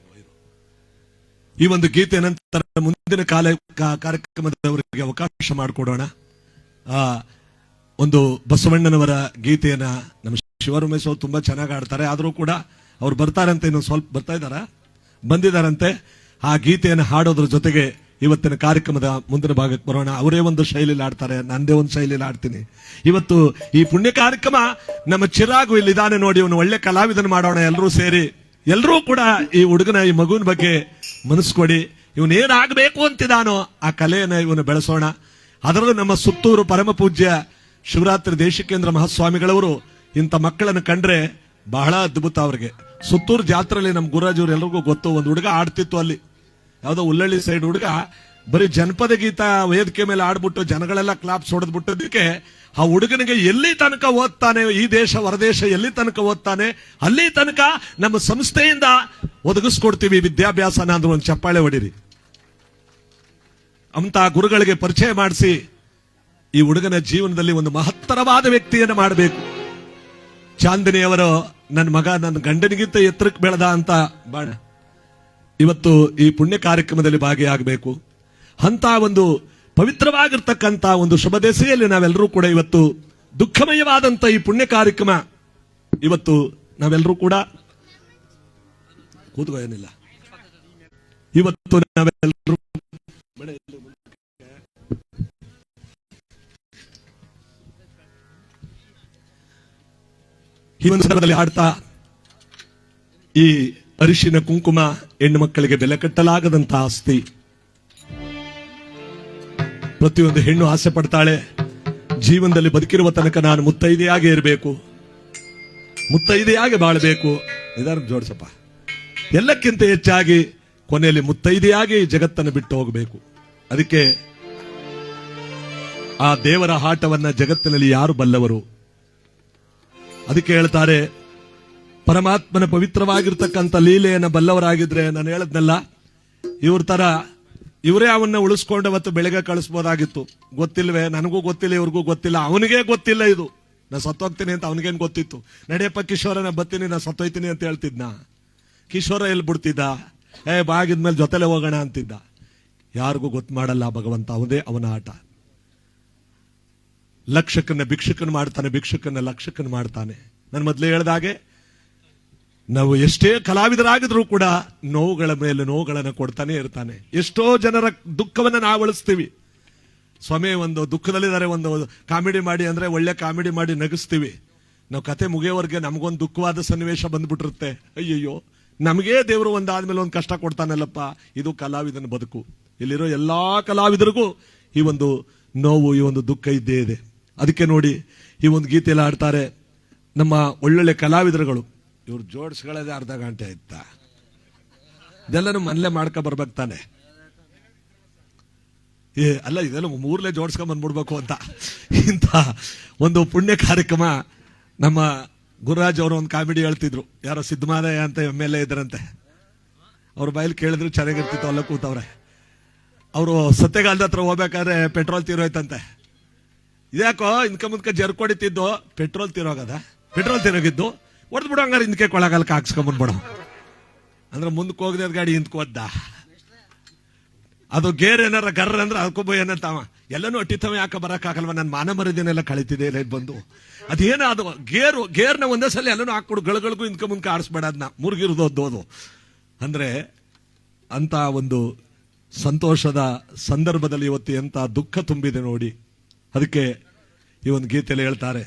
ಈ ಒಂದು ಗೀತೆ ನಂತರ ಮುಂದಿನ ಕಾರ್ಯಕ್ರಮದವರಿಗೆ ಅವಕಾಶ ಮಾಡಿಕೊಡೋಣ. ಒಂದು ಬಸವಣ್ಣನವರ ಗೀತೆಯನ್ನ ನಮ್ಮ ಶಿವರುಮೇಶ್ ಅವರು ತುಂಬಾ ಚೆನ್ನಾಗಿ ಆಡ್ತಾರೆ. ಆದ್ರೂ ಕೂಡ ಅವ್ರು ಬರ್ತಾರಂತೆ, ಇನ್ನು ಸ್ವಲ್ಪ ಬಂದಿದ್ದಾರಂತೆ. ಆ ಗೀತೆಯನ್ನು ಹಾಡೋದ್ರ ಜೊತೆಗೆ ಇವತ್ತಿನ ಕಾರ್ಯಕ್ರಮದ ಮುಂದಿನ ಭಾಗಕ್ಕೆ ಬರೋಣ. ಅವರೇ ಒಂದು ಶೈಲಿಯಲ್ಲಿ ಆಡ್ತಾರೆ, ನಂದೇ ಒಂದು ಶೈಲಿಯಲ್ಲಿ ಆಡ್ತೀನಿ. ಇವತ್ತು ಈ ಪುಣ್ಯ ಕಾರ್ಯಕ್ರಮ ನಮ್ಮ ಚಿರಾಗು ಇಲ್ಲಿದ್ದಾನೆ ನೋಡಿ, ಇವನು ಒಳ್ಳೆ ಕಲಾವಿದನ ಮಾಡೋಣ ಎಲ್ಲರೂ ಸೇರಿ. ಎಲ್ಲರೂ ಕೂಡ ಈ ಹುಡುಗನ, ಈ ಮಗುವಿನ ಬಗ್ಗೆ ಮನಸ್ಸು ಕೊಡಿ. ಇವನೇನಾಗಬೇಕು ಅಂತಿದ್ದಾನೋ ಆ ಕಲೆಯನ್ನು ಇವನು ಬೆಳೆಸೋಣ. ಅದರಲ್ಲೂ ನಮ್ಮ ಸುತ್ತೂರು ಪರಮ ಪೂಜ್ಯ ಶಿವರಾತ್ರಿ ದೇಶಿಕೇಂದ್ರ ಮಹಾಸ್ವಾಮಿಗಳವರು ಇಂಥ ಮಕ್ಕಳನ್ನು ಕಂಡ್ರೆ ಬಹಳ ಅದ್ಭುತ. ಅವ್ರಿಗೆ ಸುತ್ತೂರು ಜಾತ್ರೆಯಲ್ಲಿ ನಮ್ಮ ಗುರುರಾಜವ್ರು ಎಲ್ರಿಗೂ ಗೊತ್ತು. ಒಂದು ಹುಡುಗ ಆಡ್ತಿತ್ತು ಅಲ್ಲಿ, ಯಾವುದೋ ಉಲ್ಲಳ್ಳಿ ಸೈಡ್ ಹುಡುಗ, ಬರೀ ಜನಪದ ಗೀತ ವೇದಿಕೆ ಮೇಲೆ ಆಡ್ಬಿಟ್ಟು ಜನಗಳೆಲ್ಲ ಕ್ಲಾಪ್ಸ್ ಹೊಡೆದ್ಬಿಟ್ಟದಕ್ಕೆ ಆ ಹುಡುಗನಿಗೆ ಎಲ್ಲಿ ತನಕ ಓದ್ತಾನೆ, ಈ ದೇಶ ಹೊರದೇಶ ಎಲ್ಲಿ ತನಕ ಓದ್ತಾನೆ, ಅಲ್ಲಿ ತನಕ ನಮ್ಮ ಸಂಸ್ಥೆಯಿಂದ ಒದಗಿಸ್ಕೊಡ್ತೀವಿ ವಿದ್ಯಾಭ್ಯಾಸನ ಅಂದ್ರೆ ಒಂದು ಚಪ್ಪಾಳೆ ಹೊಡಿರಿ. ಅಂತ ಗುರುಗಳಿಗೆ ಪರಿಚಯ ಮಾಡಿಸಿ ಈ ಹುಡುಗನ ಜೀವನದಲ್ಲಿ ಒಂದು ಮಹತ್ತರವಾದ ವ್ಯಕ್ತಿಯನ್ನು ಮಾಡಬೇಕು. ಚಾಂದಿನಿಯವರು ನನ್ನ ಮಗ ನನ್ನ ಗಂಡನಿಗಿಂತ ಎತ್ತರಕ್ಕೆ ಬೆಳೆದ ಅಂತ ಬಾಣ ಇವತ್ತು ಈ ಪುಣ್ಯ ಕಾರ್ಯಕ್ರಮದಲ್ಲಿ ಭಾಗಿಯಾಗಬೇಕು. ಅಂತ ಒಂದು ಪವಿತ್ರವಾಗಿರ್ತಕ್ಕಂಥ ಒಂದು ಶುಭ ದೆಸೆಯಲ್ಲಿ ನಾವೆಲ್ಲರೂ ಕೂಡ ಇವತ್ತು ದುಃಖಮಯವಾದಂತ ಈ ಪುಣ್ಯ ಕಾರ್ಯಕ್ರಮ ಇವತ್ತು ನಾವೆಲ್ಲರೂ ಕೂಡ ಕೂತ್ಕೋ, ಏನಿಲ್ಲ, ಇವತ್ತು ನಾವೆಲ್ಲರೂ ಈ ಒಂದು ಸಂದರ್ಭದಲ್ಲಿ ಹಾಡ್ತಾ ಈ ಅರಿಶಿನ ಕುಂಕುಮ ಹೆಣ್ಣು ಮಕ್ಕಳಿಗೆ ಬೆಲೆ ಕಟ್ಟಲಾಗದಂತ ಆಸ್ತಿ. ಪ್ರತಿಯೊಂದು ಹೆಣ್ಣು ಆಸೆ ಪಡ್ತಾಳೆ, ಜೀವನದಲ್ಲಿ ಬದುಕಿರುವ ತನಕ ನಾನು ಮುತ್ತೈದೆಯಾಗಿ ಇರಬೇಕು, ಮುತ್ತೈದೆಯಾಗಿ ಬಾಳಬೇಕು. ಇದನ್ನು ಜೋಡಿಸಪ್ಪ. ಎಲ್ಲಕ್ಕಿಂತ ಹೆಚ್ಚಾಗಿ ಕೊನೆಯಲ್ಲಿ ಮುತ್ತೈದೆಯಾಗಿ ಜಗತ್ತನ್ನು ಬಿಟ್ಟು ಹೋಗಬೇಕು. ಅದಕ್ಕೆ ಆ ದೇವರ ಆಟವನ್ನ ಜಗತ್ತಿನಲ್ಲಿ ಯಾರು ಬಲ್ಲವರು? ಅದಕ್ಕೆ ಹೇಳ್ತಾರೆ, ಪರಮಾತ್ಮನ ಪವಿತ್ರವಾಗಿರ್ತಕ್ಕಂಥ ಲೀಲೆಯನ್ನ ಬಲ್ಲವರಾಗಿದ್ರೆ, ನಾನು ಹೇಳದ್ನಲ್ಲ, ಇವ್ರ ತರ ಇವರೇ ಅವನ್ನ ಉಳಿಸ್ಕೊಂಡು ಅವತ್ತು ಬೆಳಗ್ಗೆ ಕಳಿಸ್ಬೋದಾಗಿತ್ತು. ಗೊತ್ತಿಲ್ವೇ? ನನಗೂ ಗೊತ್ತಿಲ್ಲ, ಇವ್ರಿಗೂ ಗೊತ್ತಿಲ್ಲ, ಅವನಿಗೆ ಗೊತ್ತಿಲ್ಲ ಇದು. ನಾ ಸತ್ತೋಗ್ತೀನಿ ಅಂತ ಅವನಿಗೇನು ಗೊತ್ತಿತ್ತು? ನಡೆಯಪ್ಪ ಕಿಶೋರ, ನಾ ಬರ್ತೀನಿ, ನಾ ಸತ್ತೋಯ್ತೀನಿ ಅಂತ ಹೇಳ್ತಿದ್ನ. ಕಿಶೋರ ಎಲ್ಲಿ ಬಿಡ್ತಿದ್ದ? ಬಾಗಿದ್ಮೇಲೆ ಜೊತೆಲೆ ಹೋಗೋಣ ಅಂತಿದ್ದ. ಯಾರಿಗೂ ಗೊತ್ತು ಮಾಡಲ್ಲ ಭಗವಂತ, ಅವನೇ ಅವನ ಆಟ. ಲಕ್ಷಕನ್ನ ಭಿಕ್ಷಕನ್ ಮಾಡ್ತಾನೆ, ಭಿಕ್ಷಕನ್ನ ಲಕ್ಷಕನ್ ಮಾಡ್ತಾನೆ. ನಾನು ಮೊದಲೇ ಹೇಳ್ದಾಗೆ, ನಾವು ಎಷ್ಟೇ ಕಲಾವಿದರಾಗಿದ್ರೂ ಕೂಡ ನೋವುಗಳ ಮೇಲೆ ನೋವುಗಳನ್ನು ಕೊಡ್ತಾನೆ ಇರ್ತಾನೆ. ಎಷ್ಟೋ ಜನರ ದುಃಖವನ್ನ ನಾವು ಅಳಿಸ್ತೀವಿ. ಸ್ವಾಮಿ ಒಂದು ದುಃಖದಲ್ಲಿದ್ದಾರೆ, ಒಂದು ಕಾಮಿಡಿ ಮಾಡಿ ಅಂದ್ರೆ ಒಳ್ಳೆ ಕಾಮಿಡಿ ಮಾಡಿ ನಗಿಸ್ತೀವಿ. ನಾವು ಕತೆ ಮುಗಿಯೋವರೆಗೆ ನಮಗೊಂದು ದುಃಖವಾದ ಸನ್ನಿವೇಶ ಬಂದ್ಬಿಟ್ಟಿರುತ್ತೆ. ಅಯ್ಯಯ್ಯೋ, ನಮಗೇ ದೇವರು ಒಂದಾದ್ಮೇಲೆ ಒಂದು ಕಷ್ಟ ಕೊಡ್ತಾನಲ್ಲಪ್ಪ. ಇದು ಕಲಾವಿದನ ಬದುಕು. ಇಲ್ಲಿರೋ ಎಲ್ಲಾ ಕಲಾವಿದರಿಗೂ ಈ ಒಂದು ನೋವು, ಈ ಒಂದು ದುಃಖ ಇದ್ದೇ ಇದೆ. ಅದಕ್ಕೆ ನೋಡಿ, ಈ ಒಂದು ಗೀತೆಯಲ್ಲಿ ಆಡ್ತಾರೆ ನಮ್ಮ ಒಳ್ಳೊಳ್ಳೆ ಕಲಾವಿದರುಗಳು. ಇವ್ರು ಜೋಡಿಸ್ಗಳದೇ ಅರ್ಧ ಗಂಟೆ ಆಯ್ತಾ? ಇದೆಲ್ಲನೂ ಮನೇಲೆ ಮಾಡ್ಕೊ ಬರ್ಬೇಕು ತಾನೆ. ಅಲ್ಲ, ಇದೆಲ್ಲ ಮೂರ್ಲೆ ಜೋಡಿಸ್ಕೊಂಡ್ ಬಂದ್ಬಿಡ್ಬೇಕು ಅಂತ. ಇಂಥ ಒಂದು ಪುಣ್ಯ ಕಾರ್ಯಕ್ರಮ. ನಮ್ಮ ಗುರುರಾಜ್ ಅವರು ಒಂದು ಕಾಮಿಡಿ ಹೇಳ್ತಿದ್ರು. ಯಾರೋ ಸಿದ್ದಮಾದಯ್ಯ ಅಂತ MLA ಇದ್ರಂತೆ. ಅವ್ರ ಬಾಯಲ್ಲಿ ಕೇಳಿದ್ರು ಚೆನ್ನಾಗಿರ್ತಿತ್ತು. ಅಲ್ಲ ಕೂತವ್ರೆ ಅವರು ಸತ್ಯಗಾಲದ ಹತ್ರ ಹೋಗ್ಬೇಕಾದ್ರೆ ಪೆಟ್ರೋಲ್ ತೀರೋಯ್ತಂತೆ. ಇದ್ಯಾಕೋ ಇನ್ಕ ಮುಂದ್ಕ ಜರ್ಕೊಡಿತಿದ್ದು? ಪೆಟ್ರೋಲ್ ತೀರೋಗದ? ಪೆಟ್ರೋಲ್ ತೀರೋಗಿದ್ದು ಹೊಡೆದ್ಬಿಡು, ಹಂಗಾರೆ ಇಂದಕ್ಕೆ ಕೊಳಗಾಲಕ್ಕೆ ಹಾಕ್ಸ್ಕೊಂಡ್ಬಂದ್ಬಿಡು ಅಂದ್ರೆ ಮುಂದಕ್ಕೆ ಹೋಗದ ಗಾಡಿ ಹಿಂದ್ಕೋದ್ದ. ಅದು ಗೇರ್ ಏನಾರ ಗರ್ರ ಅಂದ್ರೆ ಅದಕ್ಕೊಬ್ಬ ಏನಂತಾವ ಎಲ್ಲನೂ ಅಟ್ಟಿತವ ಯಾಕೆ ಬರಕ್ಕಾಗಲ್ವ, ನನ್ನ ಮಾನ ಮರ್ಯಾದೆನೆಲ್ಲ ಕಳಿತಿದೆ ಇಲ್ಲ ಬಂದು. ಅದೇನೋ ಅದು ಗೇರ್ನ ಒಂದೇ ಸಲ ಎಲ್ಲನೂ ಹಾಕ್ಕೊಡು, ಗಳಿಗಳಿಗೂ ಇಂದ್ಕ ಮುಂದ್ಕ ಆಡಿಸ್ಬೇಡ, ಅದನ್ನ ಮುರುಗಿರೋದು ಅಂದ್ರೆ ಅಂತ ಒಂದು ಸಂತೋಷದ ಸಂದರ್ಭದಲ್ಲಿ ಇವತ್ತು ಎಂತ ದುಃಖ ತುಂಬಿದೆ ನೋಡಿ. ಅದಕ್ಕೆ ಈ ಒಂದು ಗೀತೆಯಲ್ಲಿ ಹೇಳ್ತಾರೆ,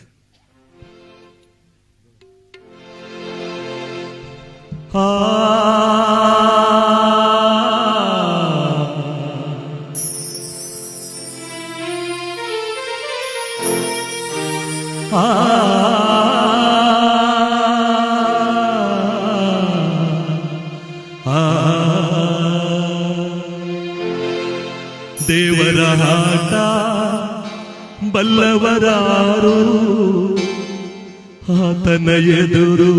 ದೇವರ ಆಟ ಬಲ್ಲವರಾರು, ಆತನ ಎದುರು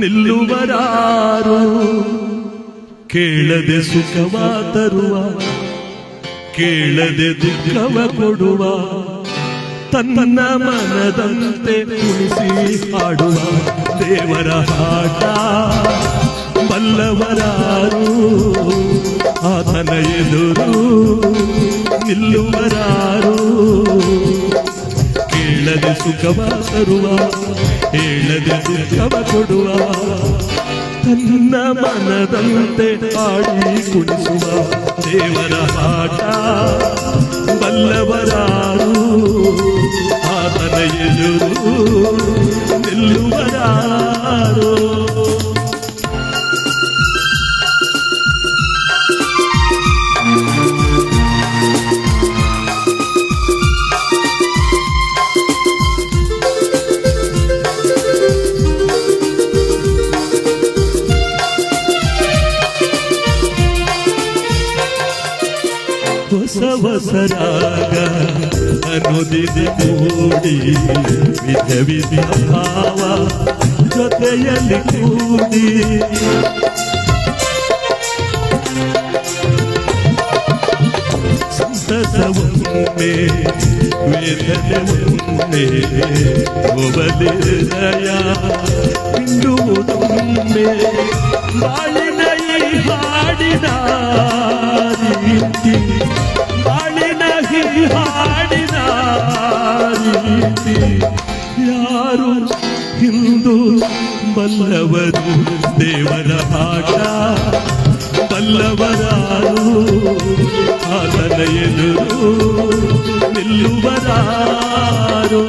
ನಿಲ್ಲುವರಾರು, ಕೇಳದೆ ಸುಖವ ತರುವ, ಕೇಳದೆ ದುಃಖವ ಕೊಡುವ, ತನ್ನ ಮನದಂತೆ ಉಳಿಸಿ ಹಾಡುವ ದೇವರ ಆಟ ಬಲ್ಲವರಾರು, ಆತನ ಎದುರು ನಿಲ್ಲುವರಾರು, ಕೇಳದೆ ಸುಖವ ತರುವ, ಹೇಳದೆ ದುಃಖವ ಕೊಡುವ, ತನ್ನ ಮನದಂತೆ ಆಡಿ ಕುಣಿಸುವ ದೇವರ ಆಟ ಬಲ್ಲವರಾರು, ಆತನ ಎದುರು ನಿಲ್ಲುವರಾರು. ಹೊಸ ಹೊಸರಾಗ ಅನುದಿನ ಕೂಡಿ, ವಿಧ ವಿಧ ಭಾವ ಜೊತೆಯಲ್ಲಿ ಕೂಡಿ, ಸಂತಸವೊಮ್ಮೆ ವೇದನೆ ಒಮ್ಮೆ ಒಬಲಿ ಹೃದಯ ಹಿಂಡುವುದೊಮ್ಮೆ, ಬಾಳಿನ ಈ ಹಾಡಿನ ರೀತಿ, ಬಾಳಿನ ಈ ಹಾಡಿನ ರೀತಿ, ಯಾರು ಹಿಂದೂ ಬಲ್ಲವರು ದೇವರ ಆಟ ಬಲ್ಲವರಾರು, ಆತನ ಎದುರು ನಿಲ್ಲುವರಾರು.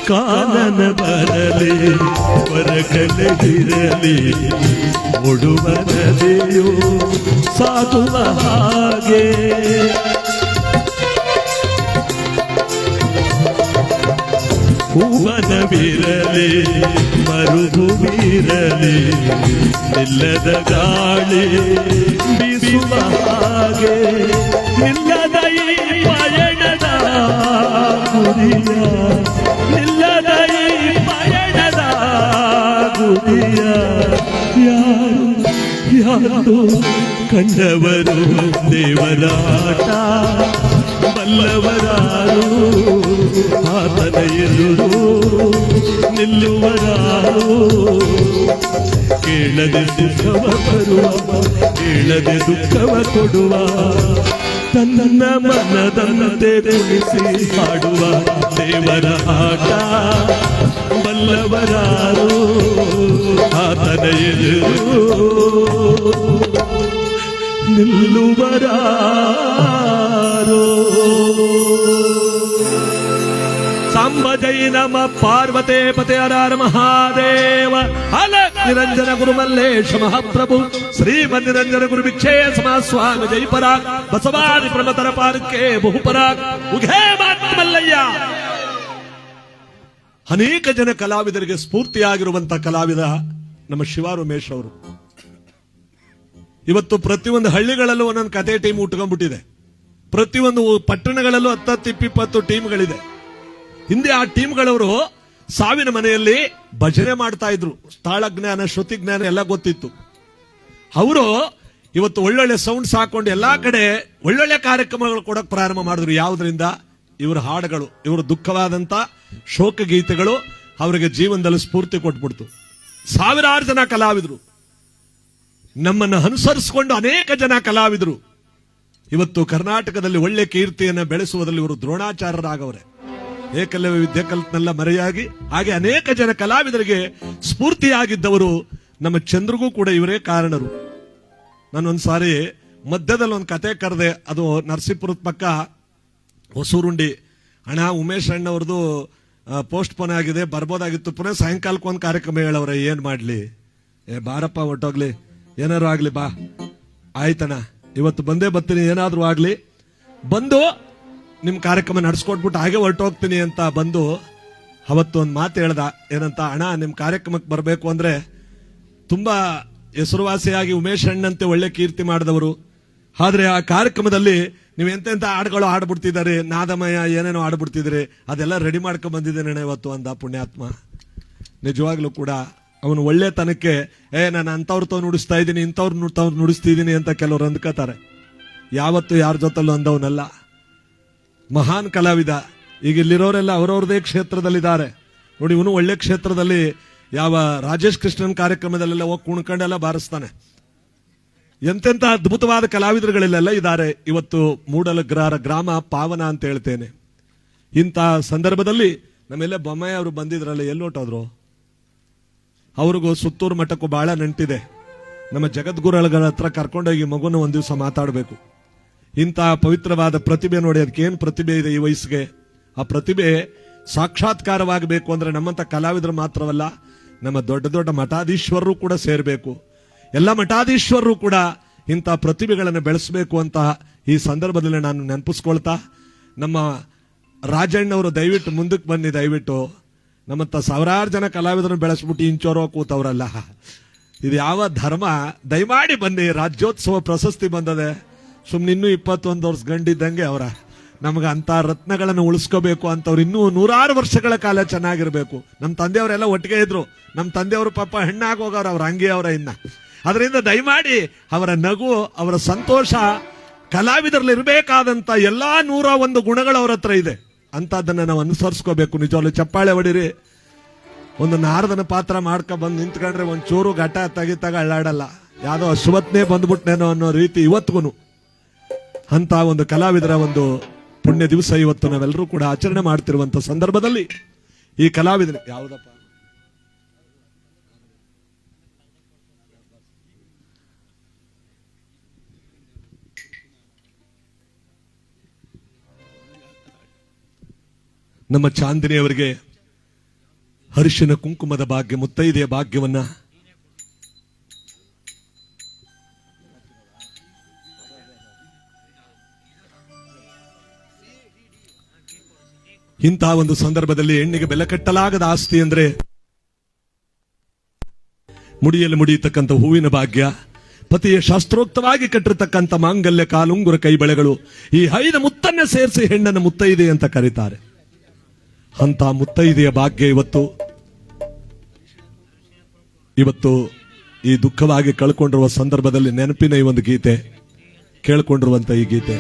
ಕಾನನ ಬರಲಿ ಬರಕಲಿರಲಿ, ಓಡುವ ನದಿಯು ಸಾಗುವ ಹಾಗೆ, ಹೂವನವಿರಲಿ ಮರುಭೂಮಿರಲಿ, ನಿಲ್ಲದ ಗಾಳಿ ಬೀಸುವ ಹಾಗೆ, ನಿಲ್ಲದ ಈ ಪಯಣದ ಗುರಿಯ, ನಿಲ್ಲದ ಈ ಪಯಣದ ಗುರಿಯ, ಯಾರು ಕಂಡವರು ದೇವರ ಆಟ ಬಲ್ಲವರಾರು, ಆತನ ಎದುರು ನಿಲ್ಲುವರಾರು, ಕೇಳದೆ ಸುಖವ ಬರುವ, ಕೇಳದೆ ದುಃಖವ ಕೊಡುವ, ತನ್ನ ಮನದಂತೆ ಉಳಿಸಿ ಹಾಡುವ ದೇವರ ಆಟ ಬಲ್ಲವರಾರು, ಆತನ ಎದುರು ನಿಲ್ಲುವರಾರು. ಸಾಂಬ ಜೈ ನಮ ಪಾರ್ವತೆ ಪತೆ ಹರ ಮಹಾದೇವ. ಹಲ ನಿರಂಜನ ಗುರು ಮಲ್ಲೇಶ ಮಹಾಪ್ರಭು ಶ್ರೀಮನ್ ನಿರಂಜನ ಗುರು ಭಿಕ್ಷೇ ಸಮ ಸ್ವಾಮಿ ಜೈ ಪರಾಗ್ ಬಸವಾದಿ ಪ್ರಮತರ ಪಾರ್ಕೆ ಬಹುಪರಾಗ್ ಉಘೇ ಮಲ್ಲಯ್ಯ. ಅನೇಕ ಜನ ಕಲಾವಿದರಿಗೆ ಸ್ಫೂರ್ತಿಯಾಗಿರುವಂತಹ ಕಲಾವಿದ ನಮ್ಮ ಶಿವ ಉಮೇಶ್ ಅವರು. ಇವತ್ತು ಪ್ರತಿಯೊಂದು ಹಳ್ಳಿಗಳಲ್ಲೂ ಒಂದೊಂದು ಕತೆ ಟೀಮ್ ಉಟ್ಕೊಂಡ್ಬಿಟ್ಟಿದೆ. ಪ್ರತಿಯೊಂದು ಪಟ್ಟಣಗಳಲ್ಲೂ 10-20 ಟೀಮ್ಗಳಿದೆ. ಹಿಂದೆ ಆ ಟೀಮ್ಗಳವರು ಸಾವಿನ ಮನೆಯಲ್ಲಿ ಭಜನೆ ಮಾಡ್ತಾ ಇದ್ರು. ತಾಳಜ್ಞಾನ, ಶ್ರುತಿಜ್ಞಾನ ಎಲ್ಲ ಗೊತ್ತಿತ್ತು. ಅವರು ಇವತ್ತು ಒಳ್ಳೊಳ್ಳೆ ಸೌಂಡ್ಸ್ ಹಾಕೊಂಡು ಎಲ್ಲಾ ಕಡೆ ಒಳ್ಳೊಳ್ಳೆ ಕಾರ್ಯಕ್ರಮಗಳು ಕೊಡಕ್ ಪ್ರಾರಂಭ ಮಾಡಿದ್ರು. ಯಾವುದರಿಂದ? ಇವರ ಹಾಡುಗಳು, ಇವರು ದುಃಖವಾದಂತ ಶೋಕ ಗೀತೆಗಳು ಅವರಿಗೆ ಜೀವನದಲ್ಲಿ ಸ್ಫೂರ್ತಿ ಕೊಟ್ಬಿಡ್ತು. ಸಾವಿರಾರು ಜನ ಕಲಾವಿದರು, ನಮ್ಮನ್ನು ಅನುಸರಿಸಿಕೊಂಡು ಅನೇಕ ಜನ ಕಲಾವಿದರು ಇವತ್ತು ಕರ್ನಾಟಕದಲ್ಲಿ ಒಳ್ಳೆ ಕೀರ್ತಿಯನ್ನು ಬೆಳೆಸುವುದರಲ್ಲಿ ಇವರು ದ್ರೋಣಾಚಾರ್ಯರಾಗವರೆ. ಏಕಲವ್ಯ ವಿದ್ಯಾಕಲ್ಪನೆಲ್ಲ ಮರೆಯಾಗಿ ಹಾಗೆ ಅನೇಕ ಜನ ಕಲಾವಿದರಿಗೆ ಸ್ಫೂರ್ತಿಯಾಗಿದ್ದವರು ನಮ್ಮ ಚಂದ್ರಿಗೂ ಕೂಡ ಇವರೇ ಕಾರಣರು. ನಾನೊಂದ್ಸಾರಿ ಮಧ್ಯದಲ್ಲಿ ಒಂದು ಕತೆ ಕರೆದೆ. ಅದು ನರಸೀಪುರದ ಪಕ್ಕ ಹೊಸೂರುಂಡಿ. ಅಣ್ಣ, ಉಮೇಶ್ ಅಣ್ಣವ್ರದ್ದು ಪೋಸ್ಟ್ ಪೋನ್ ಆಗಿದೆ, ಬರ್ಬೋದಾಗಿತ್ತು, ಪುನಃ ಸಾಯಂಕಾಲಕ್ಕೆ ಒಂದು ಕಾರ್ಯಕ್ರಮ ಹೇಳವ್ರೆ, ಏನ್ ಮಾಡ್ಲಿ? ಬಾರಪ್ಪ, ಹೊಟ್ಟೋಗ್ಲಿ, ಏನಾರು ಆಗ್ಲಿ, ಬಾ. ಆಯ್ತಣ್ಣ, ಇವತ್ತು ಬಂದೇ ಬರ್ತೀನಿ, ಏನಾದ್ರೂ ಆಗ್ಲಿ, ಬಂದು ನಿಮ್ ಕಾರ್ಯಕ್ರಮ ನಡ್ಸ್ಕೊಟ್ಬಿಟ್ಟು ಹಾಗೆ ಹೊರಟೋಗ್ತೀನಿ ಅಂತ ಬಂದು ಅವತ್ತು ಒಂದು ಮಾತು ಹೇಳ್ದ. ಏನಂತ? ಅಣ್ಣ, ನಿಮ್ ಕಾರ್ಯಕ್ರಮಕ್ಕೆ ಬರಬೇಕು ಅಂದ್ರೆ ತುಂಬಾ ಹೆಸರುವಾಸಿಯಾಗಿ ಉಮೇಶ್ ಅಣ್ಣಂತೆ ಒಳ್ಳೆ ಕೀರ್ತಿ ಮಾಡಿದವರು, ಆದ್ರೆ ಆ ಕಾರ್ಯಕ್ರಮದಲ್ಲಿ ನೀವು ಎಂತೆಂತ ಹಾಡುಗಳು ಹಾಡ್ಬಿಡ್ತಿದ್ದಾರೆ, ನಾದಮಯ ಏನೇನೋ ಹಾಡ್ಬಿಡ್ತಿದ್ರಿ, ಅದೆಲ್ಲ ರೆಡಿ ಮಾಡ್ಕೊಂಡ್ ಬಂದಿದ್ದೇನೆ ಇವತ್ತು ಅಂದ ಪುಣ್ಯಾತ್ಮ. ನಿಜವಾಗ್ಲೂ ಕೂಡ ಅವನು ಒಳ್ಳೆತನಕ್ಕೆ ನಾನು ಅಂತವ್ರ ನುಡಿಸ್ತಾ ಇದ್ದೀನಿ, ಇಂಥವ್ರು ನುಡಿಸ್ತಿದ್ದೀನಿ ಅಂತ ಕೆಲವರು ಅಂದ್ಕೋತಾರೆ. ಯಾವತ್ತು ಯಾರ ಜೊತೆಲ್ಲೂ ಅಂದವನಲ್ಲ. ಮಹಾನ್ ಕಲಾವಿದ. ಈಗ ಇಲ್ಲಿರೋರೆಲ್ಲ ಅವರವ್ರದೇ ಕ್ಷೇತ್ರದಲ್ಲಿದ್ದಾರೆ ನೋಡಿ. ಇವನು ಒಳ್ಳೆ ಕ್ಷೇತ್ರದಲ್ಲಿ ಯಾವ ರಾಜೇಶ್ ಕೃಷ್ಣನ್ ಕಾರ್ಯಕ್ರಮದಲ್ಲೆಲ್ಲ ಹೋಗಿ ಕುಣ್ಕೊಂಡೆಲ್ಲ ಬಾರಿಸ್ತಾನೆ. ಎಂತೆಂತ ಅದ್ಭುತವಾದ ಕಲಾವಿದರುಗಳೆಲ್ಲ ಇದ್ದಾರೆ. ಇವತ್ತು ಮೂಡಲಗ್ರಾರ ಗ್ರಾಮ ಪಾವನ ಅಂತ ಹೇಳ್ತೇನೆ. ಇಂಥ ಸಂದರ್ಭದಲ್ಲಿ ನಮ್ಮೆಲ್ಲ ಬೊಮ್ಮಾಯಿ ಅವರು ಬಂದಿದ್ರಲ್ಲ, ಎಲ್ಲೋಟೋದ್ರು? ಅವ್ರಿಗೂ ಸುತ್ತೂರು ಮಠಕ್ಕೂ ಬಹಳ ನಂಟಿದೆ. ನಮ್ಮ ಜಗದ್ಗುರುಗಳ ಹತ್ರ ಕರ್ಕೊಂಡೋಗಿ ಮಗುನ ಒಂದ್ ದಿವಸ ಮಾತಾಡಬೇಕು. ಇಂಥ ಪವಿತ್ರವಾದ ಪ್ರತಿಭೆ ನೋಡಿ, ಅದಕ್ಕೆ ಏನ್ ಪ್ರತಿಭೆ ಇದೆ ಈ ವಯಸ್ಸಿಗೆ. ಆ ಪ್ರತಿಭೆ ಸಾಕ್ಷಾತ್ಕಾರವಾಗಬೇಕು ಅಂದ್ರೆ ನಮ್ಮಂತ ಕಲಾವಿದರು ಮಾತ್ರವಲ್ಲ, ನಮ್ಮ ದೊಡ್ಡ ದೊಡ್ಡ ಮಠಾಧೀಶ್ವರರು ಕೂಡ ಸೇರಬೇಕು. ಎಲ್ಲ ಮಠಾಧೀಶ್ವರರು ಕೂಡ ಇಂಥ ಪ್ರತಿಭೆಗಳನ್ನು ಬೆಳೆಸಬೇಕು ಅಂತ ಈ ಸಂದರ್ಭದಲ್ಲಿ ನಾನು ನೆನಪಿಸ್ಕೊಳ್ತಾ, ನಮ್ಮ ರಾಜಣ್ಣವರು ದಯವಿಟ್ಟು ಮುಂದಕ್ಕೆ ಬನ್ನಿ. ದಯವಿಟ್ಟು ನಮ್ಮಂತ ಸಾವಿರಾರು ಜನ ಕಲಾವಿದರನ್ನು ಬೆಳೆಸ್ಬಿಟ್ಟು ಇಂಚೋರೋ ಕೂತವ್ರಲ್ಲ, ಇದು ಯಾವ ಧರ್ಮ? ದಯಮಾಡಿ ಬನ್ನಿ. ರಾಜ್ಯೋತ್ಸವ ಪ್ರಶಸ್ತಿ ಬಂದದೆ. ಸುಮ್ನೆ ಇನ್ನೂ 21 ವರ್ಷ ಗಂಡಿದ್ದಂಗೆ ಅವರ. ನಮ್ಗೆ ಅಂತ ರತ್ನಗಳನ್ನು ಉಳಿಸ್ಕೋಬೇಕು ಅಂತವ್ರು ಇನ್ನೂ 100 ವರ್ಷಗಳ ಕಾಲ ಚೆನ್ನಾಗಿರ್ಬೇಕು. ನಮ್ಮ ತಂದೆಯವರೆಲ್ಲ ಒಟ್ಟಿಗೆ ಇದ್ರು. ನಮ್ಮ ತಂದೆಯವರು ಪಾಪ ಹೆಣ್ಣಾಗಿ ಹೋಗವ್ರ, ಅವ್ರ ಹಂಗೆ ಅವರ ಇನ್ನ. ಅದರಿಂದ ದಯಮಾಡಿ ಅವರ ನಗು, ಅವರ ಸಂತೋಷ, ಕಲಾವಿದರಲ್ಲಿ ಇರಬೇಕಾದಂತ ಎಲ್ಲಾ 101 ಗುಣಗಳು ಅವ್ರ ಹತ್ರ ಇದೆ. ಅಂತದನ್ನ ನಾವು ಅನುಸರಿಸ್ಕೋಬೇಕು. ನಿಜವಾಗ್ಲೂ ಚಪ್ಪಾಳೆ ಹೊಡಿರಿ. ಒಂದು ನಾರದನ ಪಾತ್ರ ಮಾಡ್ಕೊ ಬಂದು ನಿಂತ್ಕೊಂಡ್ರೆ ಒಂಚೂರು ಘಟ ತೆಗಿತಾಗ ಅಳ್ಳಾಡಲ್ಲ. ಯಾವ್ದೋ ಅಶ್ವತ್ನೇ ಬಂದ್ಬಿಟ್ನೇನೋ ಅನ್ನೋ ರೀತಿ ಇವತ್ತಿಗೂ ಅಂತ ಒಂದು ಕಲಾವಿದರ ಒಂದು ಪುಣ್ಯ ದಿವಸ ಇವತ್ತು ನಾವೆಲ್ಲರೂ ಕೂಡ ಆಚರಣೆ ಮಾಡ್ತಿರುವಂತ ಸಂದರ್ಭದಲ್ಲಿ ಈ ಕಲಾವಿದರು ಯಾವುದಪ್ಪ ನಮ್ಮ ಚಾಂದಿನಿಯವರಿಗೆ ಅರಿಶಿನ ಕುಂಕುಮದ ಭಾಗ್ಯ, ಮುತ್ತೈದೆಯ ಭಾಗ್ಯವನ್ನ ಇಂತಹ ಒಂದು ಸಂದರ್ಭದಲ್ಲಿ ಹೆಣ್ಣಿಗೆ ಬೆಲೆ ಕಟ್ಟಲಾಗದ ಆಸ್ತಿ ಅಂದ್ರೆ ಮುಡಿಯಲ್ಲಿ ಮುಡಿಯತಕ್ಕಂಥ ಹೂವಿನ ಭಾಗ್ಯ, ಪತಿಯ ಶಾಸ್ತ್ರೋಕ್ತವಾಗಿ ಕಟ್ಟಿರ್ತಕ್ಕಂಥ ಮಾಂಗಲ್ಯ, ಕಾಲುಂಗುರ, ಕೈ ಬಳೆಗಳು, ಈ 5 ಮುತ್ತನ್ನ ಸೇರಿಸಿ ಹೆಣ್ಣನ್ನು ಮುತ್ತೈದೆ ಅಂತ ಕರೀತಾರೆ. ಅಂತ ಮುತ್ತೈದೆಯ ಭಾಗ್ಯ ಇವತ್ತು ಈ ದುಃಖವಾಗಿ ಕಳ್ಕೊಂಡಿರುವ ಸಂದರ್ಭದಲ್ಲಿ ನೆನಪಿನ ಈ ಒಂದು ಗೀತೆ ಕೇಳ್ಕೊಂಡಿರುವಂತ ಈ ಗೀತೆ.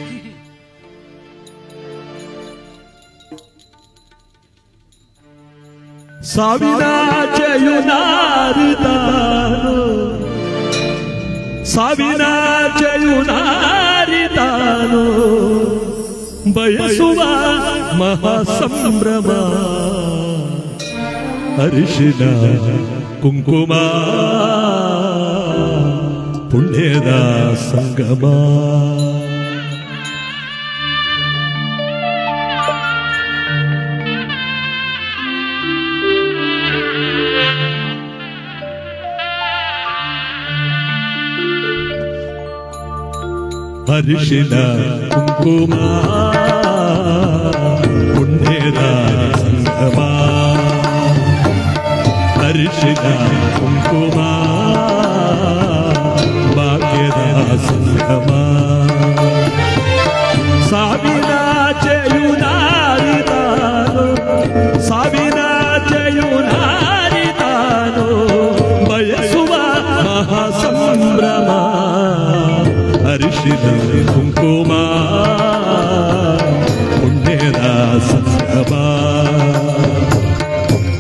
ಸಾವಿನ ಚಯುನಾರಿತಾನು ಬಯಸುವ ಮಹಾಸಂಭ್ರಮ, ಅರಿಶಿನ ಕುಂಕುಮ ಪುಣ್ಯದ ಸಂಗಮ. ಅರಿಶಿನ ಕುಂಕುಮ ಪುಣ್ಯದ ಸಂಗಮ, ಅರಿಶಿನ ಕುಂಕುಮ ಭಾಗ್ಯದ ಸಂಗಮ. ಸಾವಿನ ಜಯುನಾರಿತಾನು, ಸಾವಿನ ಜಯುನಾರಿತಾನು, ಬಯಸುವ ಮಹಾಸಂಭ್ರಮ. ಅರಿಶಿನ ಕುಂಕುಮ ಪುಣ್ಯದ ಸಂಗಮ,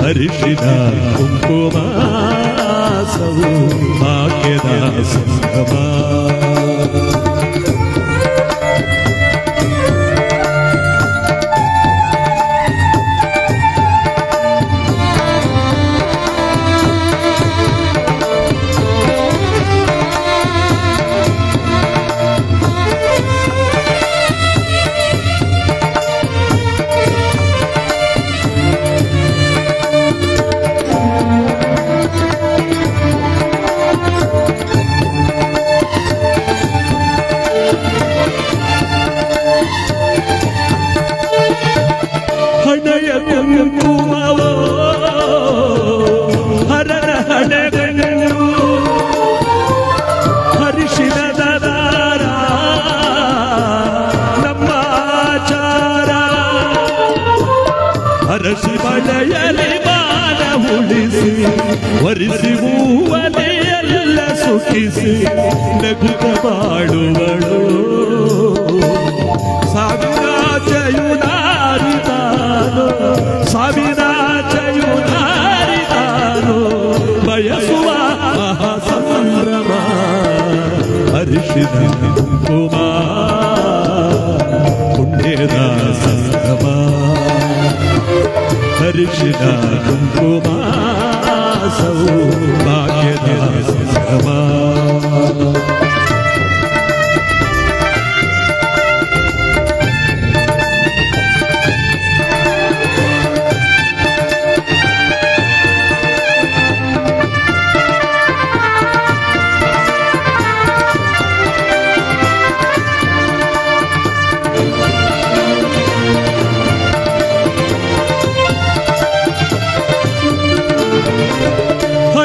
ಅರಿಶಿನ ಕುಂಕುಮ ಸೌಭಾಗ್ಯದ ಸಂಗಮ. ಹಣೆಯ ಕುಂಕುಮವೋ ಹರನ ಹಣೆಗಳು, ಹರಿಶಿನದ ದಾರ ನಮ್ಮ ಆಚಾರ. ಹರಸಿ ಬಳೆಯಲಿ ಬಾಲ ಉಳಿಸಿ, ವರಿಸಿ ಹೂವಲೆಯೆಲ್ಲ ಸುಖಿಸಿ, ನಗುತ್ತ ಬಾಳುವಳು. ಸಾವಿರ ಜಯುನಾರಿತಾನು, ಸಾವಿರ ಜಯುನಾರಿತಾನು, ಬಯಸುವ ಮಹಾಸಂಭ್ರಮ. ಹರಿಶಿನ ಕುಂಕುಮ ಪುಣ್ಯದ ಸಂಗಮ, ಹರಿಶಿನ ಕುಂಕುಮ ಸೌಭಾಗ್ಯದ ಸಂಗಮ.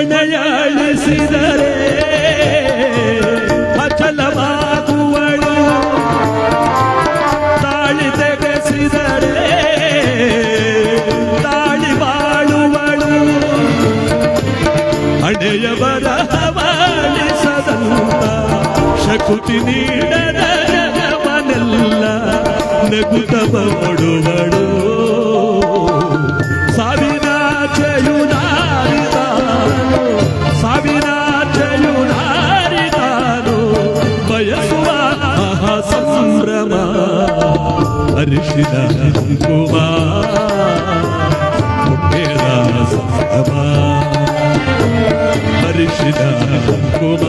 ಹಣೆಯಳಿಸಿದರೆ ಅಚಲವಾಗುವಳು, ತಾಳಿ ತೆಗೆಸಿದರೆ ತಾಳಿ ಬಾಳುವಳು. ಹಣೆಯ ಬರಹವಳಿಸದಂತ ಶಕುತಿ ನೀಡದ ಜಗವನೆಲ್ಲ ನಗುತ್ತ ಬಡುವಳು. ಸಾವಿರ ಜಯುನಾರಿತಾನು, ಸಾವಿರ ಜಯುನಾರಿತಾನು, ಬಯಸುವ ಮಹಾಸಂಭ್ರಮ. ಹರಿಶಿನ ಕುಂಕುಮ ಪುಣ್ಯದ ಸಂಗಮ, ಹರಿಶಿನ ಕುಂಕುಮ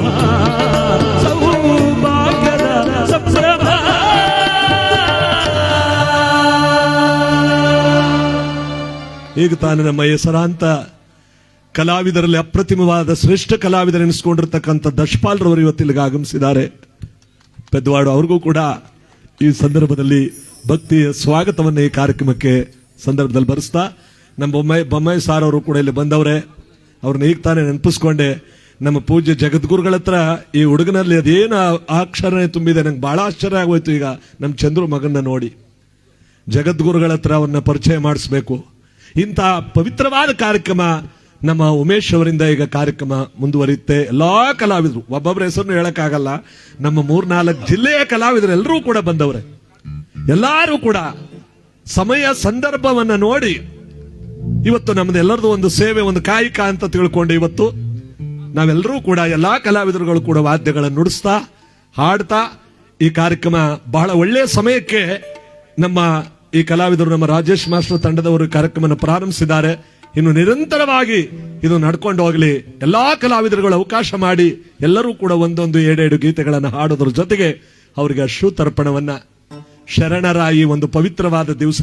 ಸೌಭಾಗ್ಯದ ಸಂಭ್ರಮ. ಈಗ ತಾನು ನಮ್ಮ ಹೆಸರಾಂತ ಕಲಾವಿದರಲ್ಲಿ ಅಪ್ರತಿಮವಾದ ಶ್ರೇಷ್ಠ ಕಲಾವಿದರೆನಿಸಿಕೊಂಡಿರ್ತಕ್ಕಂಥ ದಶಪಾಲ್ರವರು ಇವತ್ತಿಲ್ಲಿಗೆ ಆಗಮಿಸಿದ್ದಾರೆ. ಪೆದ್ದವಾಡು ಅವ್ರಿಗೂ ಕೂಡ ಈ ಸಂದರ್ಭದಲ್ಲಿ ಭಕ್ತಿಯ ಸ್ವಾಗತವನ್ನು ಈ ಕಾರ್ಯಕ್ರಮಕ್ಕೆ ಸಂದರ್ಭದಲ್ಲಿ ಬರೆಸ್ತಾ, ನಮ್ಮ ಬೊಮ್ಮಾಯಿ ಸಾರ್ ಅವರು ಕೂಡ ಇಲ್ಲಿ ಬಂದವರೇ. ಅವ್ರನ್ನ ಈಗ ತಾನೇ ನೆನಪಿಸ್ಕೊಂಡೆ. ನಮ್ಮ ಪೂಜ್ಯ ಜಗದ್ಗುರುಗಳ ಹತ್ರ ಈ ಹುಡುಗನಲ್ಲಿ ಅದೇನು ಅಕ್ಷರ ತುಂಬಿದೆ, ನಂಗೆ ಬಹಳ ಆಶ್ಚರ್ಯ ಆಗೋಯ್ತು. ಈಗ ನಮ್ಮ ಚಂದ್ರು ಮಗನ್ನ ನೋಡಿ ಜಗದ್ಗುರುಗಳ ಹತ್ರ ಅವನ್ನ ಪರಿಚಯ ಮಾಡಿಸ್ಬೇಕು. ಇಂಥ ಪವಿತ್ರವಾದ ಕಾರ್ಯಕ್ರಮ ನಮ್ಮ ಉಮೇಶ್ ಅವರಿಂದ ಈಗ ಕಾರ್ಯಕ್ರಮ ಮುಂದುವರಿಯುತ್ತೆ. ಎಲ್ಲಾ ಕಲಾವಿದರು, ಒಬ್ಬೊಬ್ಬರ ಹೆಸರನ್ನು ಹೇಳಕ್ಕಾಗಲ್ಲ, ನಮ್ಮ 3-4 ಜಿಲ್ಲೆಯ ಕಲಾವಿದರು ಎಲ್ಲರೂ ಕೂಡ ಬಂದವ್ರೆ. ಎಲ್ಲರೂ ಕೂಡ ಸಮಯ ಸಂದರ್ಭವನ್ನ ನೋಡಿ ಇವತ್ತು ನಮ್ದು ಎಲ್ಲರದು ಒಂದು ಸೇವೆ, ಒಂದು ಕಾಯಕ ಅಂತ ತಿಳ್ಕೊಂಡು ಇವತ್ತು ನಾವೆಲ್ಲರೂ ಕೂಡ ಎಲ್ಲಾ ಕಲಾವಿದರುಗಳು ಕೂಡ ವಾದ್ಯಗಳನ್ನು ನುಡಿಸ್ತಾ ಹಾಡ್ತಾ ಈ ಕಾರ್ಯಕ್ರಮ ಬಹಳ ಒಳ್ಳೆಯ ಸಮಯಕ್ಕೆ ನಮ್ಮ ಈ ಕಲಾವಿದರು, ನಮ್ಮ ರಾಜೇಶ್ ಮಾಸ್ಟರ್ ತಂಡದವರು ಕಾರ್ಯಕ್ರಮ ಪ್ರಾರಂಭಿಸಿದ್ದಾರೆ. ಇನ್ನು ನಿರಂತರವಾಗಿ ಇದು ನಡ್ಕೊಂಡು ಹೋಗಲಿ. ಎಲ್ಲಾ ಕಲಾವಿದರುಗಳು ಅವಕಾಶ ಮಾಡಿ ಎಲ್ಲರೂ ಕೂಡ ಒಂದೊಂದು 7 ಗೀತೆಗಳನ್ನು ಹಾಡೋದ್ರ ಜೊತೆಗೆ ಅವರಿಗೆ ಅಶ್ರುತರ್ಪಣವನ್ನ, ಶರಣರ ಈ ಒಂದು ಪವಿತ್ರವಾದ ದಿವಸ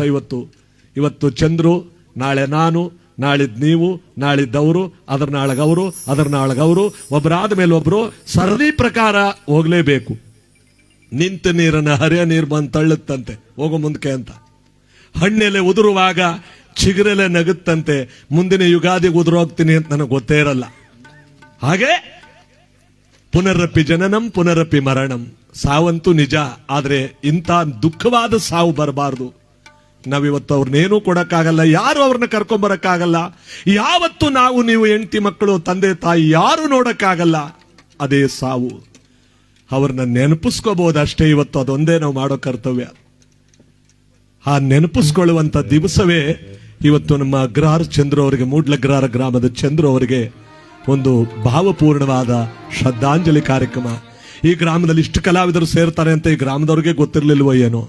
ಇವತ್ತು ಚಂದ್ರು, ನಾಳೆ ನಾನು, ನಾಳಿದ್ ನೀವು, ನಾಳಿದ್ದವರು, ಅದರ ನಾಳಗವರು, ಅದರ ನಾಳಗವರು, ಒಬ್ಬರಾದ ಮೇಲೆ ಒಬ್ರು ಸರದಿ ಪ್ರಕಾರ ಹೋಗ್ಲೇಬೇಕು. ನಿಂತ ನೀರನ್ನ ಹರಿಯ ನೀರು ಬಂದು ತಳ್ಳುತ್ತಂತೆ, ಹೋಗೋ ಮುಂದಕ್ಕೆ ಅಂತ. ಹಣ್ಣೆಲೆ ಉದುರುವಾಗ ಚಿಗುರೆಲೆ ನಗುತ್ತಂತೆ, ಮುಂದಿನ ಯುಗಾದಿಗೆ ಉದುರೋಗ್ತೀನಿ ಅಂತ ನನಗೆ ಗೊತ್ತೇ ಇರಲ್ಲ. ಹಾಗೆ ಪುನರಪಿ ಜನನಂ ಪುನರಪಿ ಮರಣಂ, ಸಾವಂತೂ ನಿಜ, ಆದ್ರೆ ಇಂಥ ದುಃಖವಾದ ಸಾವು ಬರಬಾರ್ದು. ನಾವಿವತ್ತು ಅವ್ರನ್ನೇನೂ ಕೊಡಕ್ಕಾಗಲ್ಲ, ಯಾರು ಅವ್ರನ್ನ ಕರ್ಕೊಂಬರಕ್ಕಾಗಲ್ಲ. ಯಾವತ್ತು ನಾವು ನೀವು ಹೆಂಡತಿ ಮಕ್ಕಳು ತಂದೆ ತಾಯಿ ಯಾರು ನೋಡಕ್ಕಾಗಲ್ಲ. ಅದೇ ಸಾವು. ಅವ್ರನ್ನ ನೆನಪಿಸ್ಕೋಬಹುದಷ್ಟೇ. ಇವತ್ತು ಅದೊಂದೇ ನಾವು ಮಾಡೋ ಕರ್ತವ್ಯ. ಆ ನೆನಪಿಸ್ಕೊಳ್ಳುವಂತ ದಿವಸವೇ ಇವತ್ತು ನಮ್ಮ ಅಗ್ರಹಾರ ಚಂದ್ರು ಅವರಿಗೆ, ಮೂಡ್ಲಗ್ರಹಾರ ಗ್ರಾಮದ ಚಂದ್ರು ಅವರಿಗೆ ಒಂದು ಭಾವಪೂರ್ಣವಾದ ಶ್ರದ್ಧಾಂಜಲಿ ಕಾರ್ಯಕ್ರಮ. ಈ ಗ್ರಾಮದಲ್ಲಿ ಇಷ್ಟು ಕಲಾವಿದರು ಸೇರ್ತಾರೆ ಅಂತ ಈ ಗ್ರಾಮದವ್ರಿಗೆ ಗೊತ್ತಿರ್ಲಿಲ್ವೋ ಏನೋ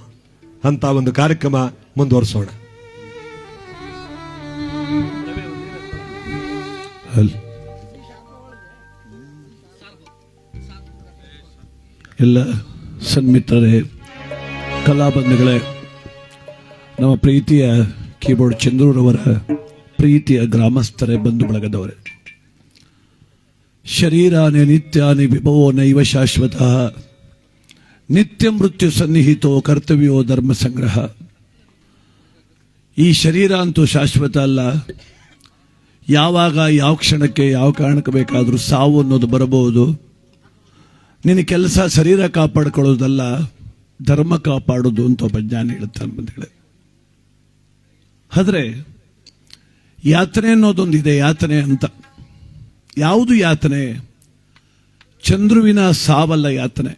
ಅಂತ ಒಂದು ಕಾರ್ಯಕ್ರಮ ಮುಂದುವರಿಸೋಣ. ಎಲ್ಲ ಸನ್ಮಿತ್ರರೇ, ಕಲಾಬಂಧುಗಳೇ, ನಮ್ಮ ಪ್ರೀತಿಯ ಕೀಬೋರ್ಡ್ ಚಂದ್ರೂರವರ ಪ್ರೀತಿಯ ಗ್ರಾಮಸ್ಥರೇ, ಬಂಧು ಬಳಗದವರೇ, ಶರೀರಾನಿ ನಿತ್ಯಾನಿ ವಿಭವೋ ನೈವ ಶಾಶ್ವತ, ನಿತ್ಯ ಮೃತ್ಯು ಸನ್ನಿಹಿತೋ ಕರ್ತವ್ಯೋ ಧರ್ಮ ಸಂಗ್ರಹ. ಈ ಶರೀರ ಅಂತೂ ಶಾಶ್ವತ ಅಲ್ಲ. ಯಾವಾಗ ಯಾವ ಕ್ಷಣಕ್ಕೆ ಯಾವ ಕಾರಣಕ್ಕೆ ಬೇಕಾದರೂ ಸಾವು ಅನ್ನೋದು ಬರಬಹುದು. ನಿನ್ನ ಕೆಲಸ ಶರೀರ ಕಾಪಾಡಿಕೊಳ್ಳೋದಲ್ಲ, ಧರ್ಮ ಕಾಪಾಡೋದು ಅಂತ ಒಬ್ಬ ಜ್ಞಾನಿ ಹೇಳ್ತಾನೆ ಬಂದಿದೆ. ಆದರೆ ಯಾತನೆ ಅನ್ನೋದೊಂದಿದೆ, ಯಾತನೆ ಅಂತ. ಯಾವುದು ಯಾತನೆ? ಚಂದ್ರುವಿನ ಸಾವಲ್ಲ ಯಾತನೆ.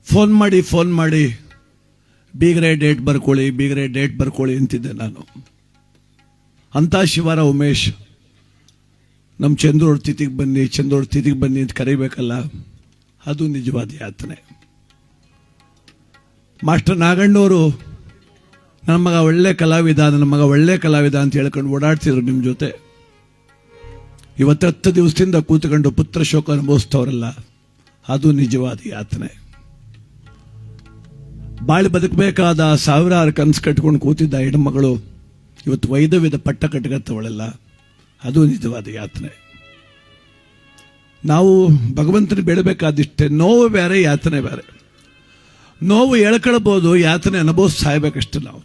ಫೋನ್ ಮಾಡಿ ಬೀಗರೆ ಡೇಟ್ ಬರ್ಕೊಳ್ಳಿ ಅಂತಿದ್ದೆ ನಾನು. ಅಂತ ಶಿವಾರ ಉಮೇಶ್ ನಮ್ಮ ಚಂದ್ರೋಡ್ ತಿಥಿಗೆ ಬನ್ನಿ ಅಂತ ಕರೀಬೇಕಲ್ಲ, ಅದು ನಿಜವಾದ ಯಾತನೆ. ಮಾಸ್ಟರ್ ನಾಗಣ್ಣವರು ನನ್ನ ಮಗ ಒಳ್ಳೆ ಕಲಾವಿದ ಅಂತ ಹೇಳ್ಕೊಂಡು ಓಡಾಡ್ತಿದ್ರು ನಿಮ್ಮ ಜೊತೆ. ಇವತ್ತು 10 ದಿವಸದಿಂದ ಕೂತ್ಕೊಂಡು ಪುತ್ರ ಶೋಕ ಅನುಭವಿಸ್ತವ್ರಲ್ಲ, ಅದು ನಿಜವಾದ ಯಾತನೆ. ಬಾಳಿ ಬದುಕಬೇಕಾದ ಸಾವಿರಾರು ಕನಸು ಕಟ್ಕೊಂಡು ಕೂತಿದ್ದ ಹೆಣ್ಮಗಳು ಇವತ್ತು ವೈದವ್ಯದ ಪಟ್ಟ ಕಟ್ಕತ್ತವಳೆಲ್ಲ, ಅದು ನಿಜವಾದ ಯಾತನೆ. ನಾವು ಭಗವಂತನ ಬೇಡಬೇಕಾದಿಷ್ಟೇ. ನೋವು ಬೇರೆ, ಯಾತನೆ ಬೇರೆ. ನೋವು ಎಳ್ಕೊಳ್ಬೋದು, ಯಾತನೆ ಅನುಭವಿಸಿ ಸಾಯ್ಬೇಕಷ್ಟೆ ನಾವು.